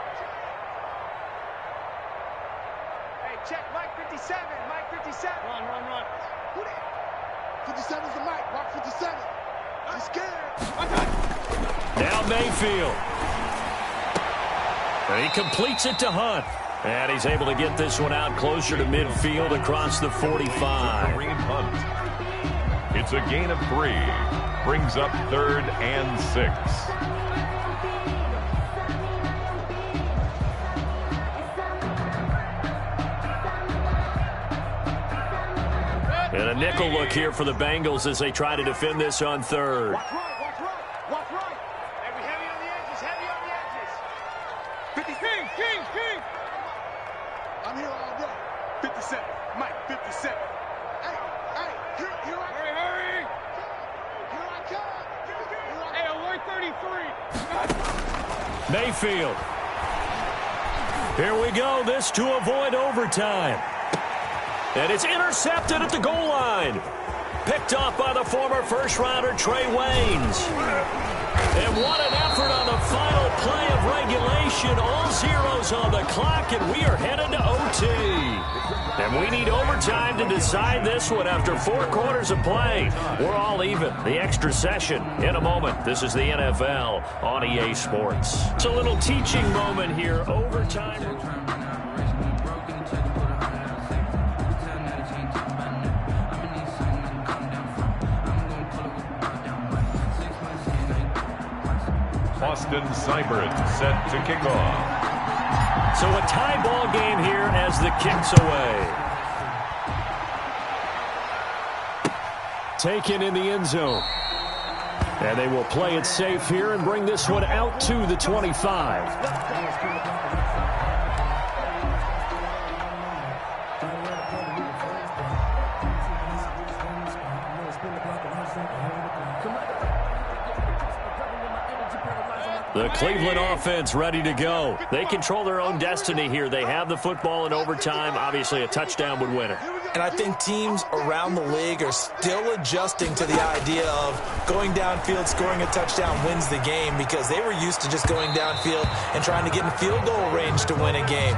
Hey, check Mike 57. Mike 57. Run. Who that? 57's the Mike. Mark 57. I'm scared. Now Mayfield. And he completes it to Hunt. And he's able to get this one out closer to midfield across the 45. Hunt. It's a gain of 3. Brings up 3rd and 6. And a nickel look here for the Bengals as they try to defend this on 3rd. Watch right. Watch right. Hey, we heavy on the edges. Heavy on the edges. 50 King. I'm here all day. 57. Mike, 57. Hey, here I come. Hurry. Here I come. Hey, alert 33. Mayfield. Here we go. This to avoid overtime. And it's intercepted at the goal line. Picked off by the former first-rounder Trey Waynes. And what an effort on the final play of regulation. All zeros on the clock, and we are headed to OT. And we need overtime to decide this one after 4 quarters of play. We're all even. The extra session in a moment. This is the NFL on EA Sports. It's a little teaching moment here. Overtime. Austin Seibert set to kick off. So a tie ball game here as the kick's away. Taken in the end zone. And they will play it safe here and bring this one out to the 25. The Cleveland offense ready to go. They control their own destiny here. They have the football in overtime. Obviously, a touchdown would win it. And I think teams around the league are still adjusting to the idea of going downfield, scoring a touchdown wins the game because they were used to just going downfield and trying to get in field goal range to win a game.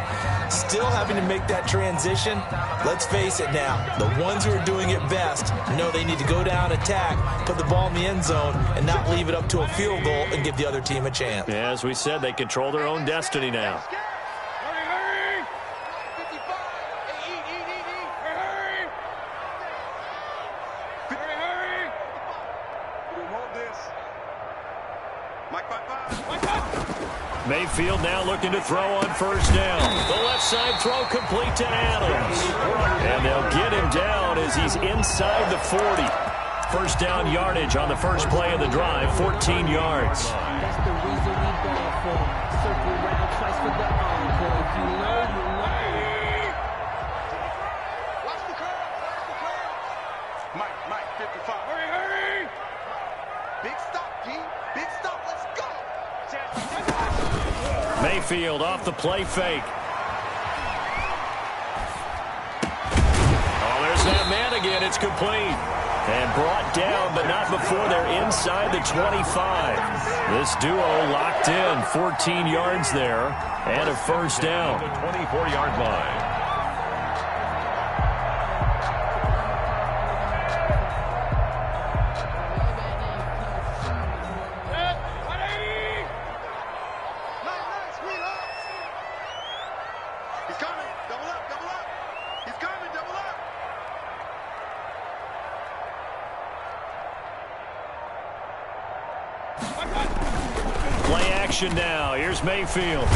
Still having to make that transition. Let's face it now. The ones who are doing it best know they need to go down, attack, put the ball in the end zone, and not leave it up to a field goal and give the other team a chance. Yeah, as we said, they control their own destiny now. Mayfield now looking to throw on first down. The left side throw complete to Adams. And they'll get him down as he's inside the 40. First down yardage on the first play of the drive, 14 yards. That's the reason we ball for. Circle round twice for the encore. If you know, you know. Watch the curl. Mike, 55. Hurry. Big stop, G. Big stop. Let's go. Mayfield off the play fake. Oh, there's that man again. It's complete. And brought down, but not before they're inside the 25. This duo locked in, 14 yards there, and a first down. The 24-yard line. Play action now. Here's Mayfield.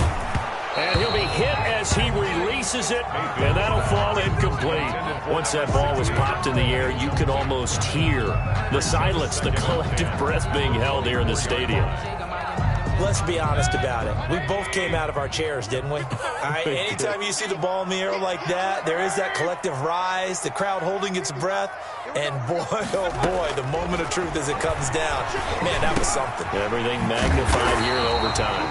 And he'll be hit as he releases it, and that'll fall incomplete. Once that ball was popped in the air, you could almost hear the silence, the collective breath being held here in the stadium. Let's be honest about it. We both came out of our chairs, didn't we? Anytime you see the ball in the air like that, there is that collective rise, the crowd holding its breath, and boy, oh boy, the moment of truth as it comes down. Man, that was something. Everything magnified here in overtime.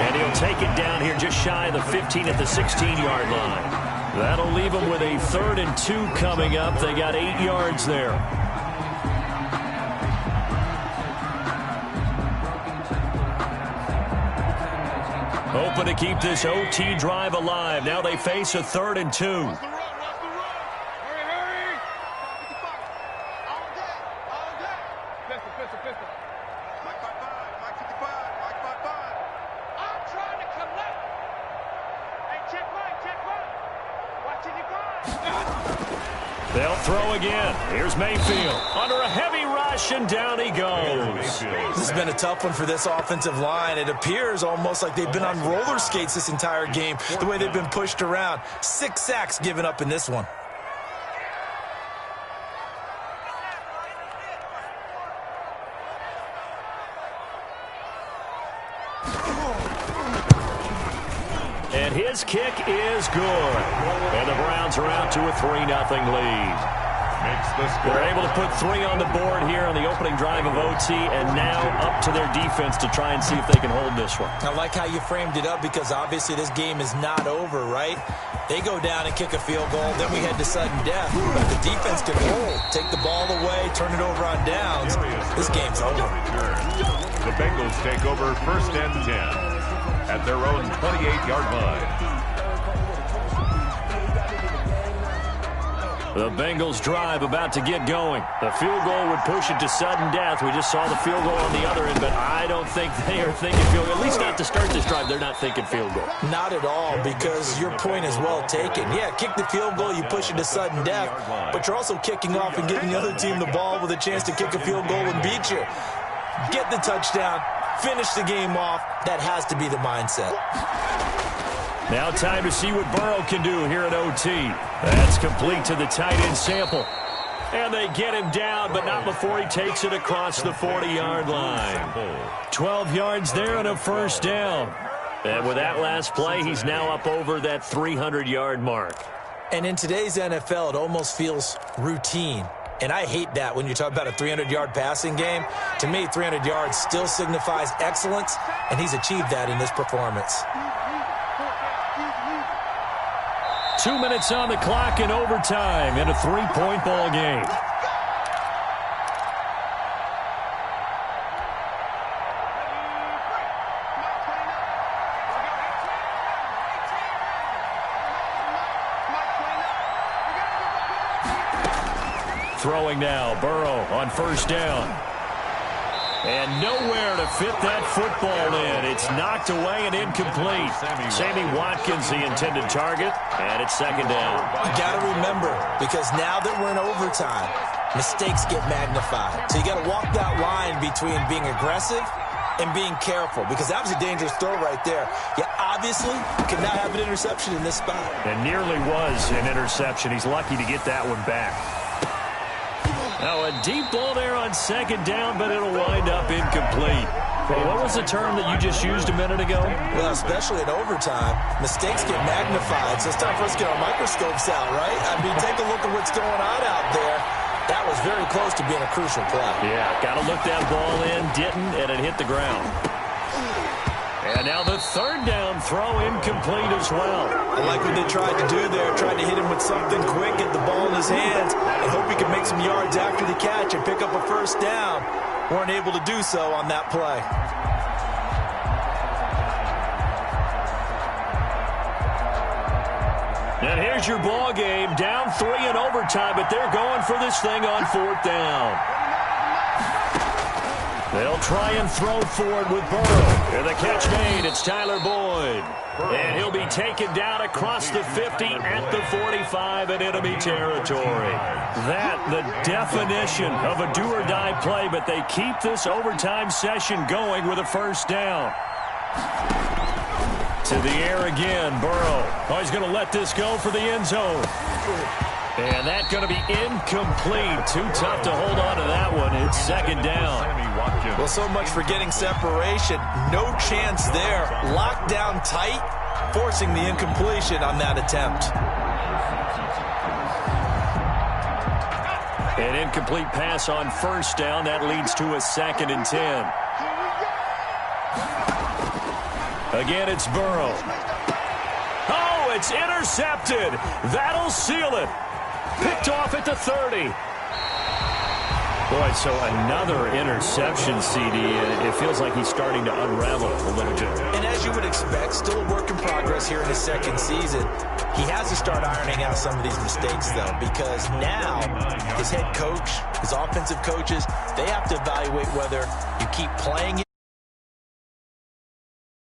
And he'll take it down here just shy of the 15 at the 16-yard line. That'll leave them with a 3rd and 2 coming up. They got 8 yards there. Hoping to keep this OT drive alive. Now they face a 3rd and 2. They'll throw again. Here's Mayfield under a heavy rush, and down he goes. This has been a tough one for this offensive line. It appears almost like they've been on roller skates this entire game, the way they've been pushed around. 6 sacks given up in this one. And his kick is good. And the Browns are out to a 3-0 lead. They're able to put 3 on the board here on the opening drive of OT, and now up to their defense to try and see if they can hold this one. I like how you framed it up, because obviously this game is not over, right? They go down and kick a field goal, then we head to sudden death. But if the defense can hold, take the ball away, turn it over on downs, this game's over. The Bengals take over 1st and 10 at their own 28-yard line. The Bengals drive about to get going. The field goal would push it to sudden death. We just saw the field goal on the other end, but I don't think they are thinking field goal. At least not to start this drive. They're not thinking field goal. Not at all, because your point is well taken. Yeah, kick the field goal, you push it to sudden death, but you're also kicking off and giving the other team the ball with a chance to kick a field goal and beat you. Get the touchdown, finish the game off. That has to be the mindset. Now time to see what Burrow can do here at OT. That's complete to the tight end Sample. And they get him down, but not before he takes it across the 40-yard line. 12 yards there and a first down. And with that last play, he's now up over that 300-yard mark. And in today's NFL, it almost feels routine. And I hate that when you talk about a 300-yard passing game. To me, 300 yards still signifies excellence, and he's achieved that in this performance. 2 minutes on the clock in overtime in a 3-point ball game. Throwing now, Burrow on first down. And nowhere to fit that football in. It's knocked away and incomplete. Sammy Watkins, the intended target, and it's second down. You got to remember, because now that we're in overtime, mistakes get magnified. So you got to walk that line between being aggressive and being careful, because that was a dangerous throw right there. You obviously could not have an interception in this spot. It nearly was an interception. He's lucky to get that one back. Now a deep ball there on second down, but it'll wind up incomplete. Well, what was the term that you just used a minute ago? Well, especially in overtime, mistakes get magnified, so it's time for us to get our microscopes out, right? I mean, take a look at what's going on out there. That was very close to being a crucial play. Yeah, got to look that ball in, didn't, and it hit the ground. And And now the third down throw incomplete as well. I like what they tried to do there. Tried to hit him with something quick, get the ball in his hands, and hope he could make some yards after the catch and pick up a first down. Weren't able to do so on that play. And here's your ball game. Down 3 in overtime, but they're going for this thing on 4th down. They'll try and throw for it with Burrow. And the catch made. It's Tyler Boyd. And he'll be taken down across the 50 at the 45 in enemy territory. That, the definition of a do-or-die play, but they keep this overtime session going with a first down. To the air again, Burrow. Oh, he's going to let this go for the end zone. And that's going to be incomplete. Too tough to hold on to that one. It's second down. Well, so much for getting separation. No chance there. Locked down tight, forcing the incompletion on that attempt. An incomplete pass on first down. That leads to a 2nd and 10. Again, it's Burrow. Oh, it's intercepted. That'll seal it. Picked off at the 30. Boy, so another interception, CD. It feels like he's starting to unravel a little bit. And as you would expect, still a work in progress here in his second season. He has to start ironing out some of these mistakes, though, because now his head coach, his offensive coaches, they have to evaluate whether you keep playing it.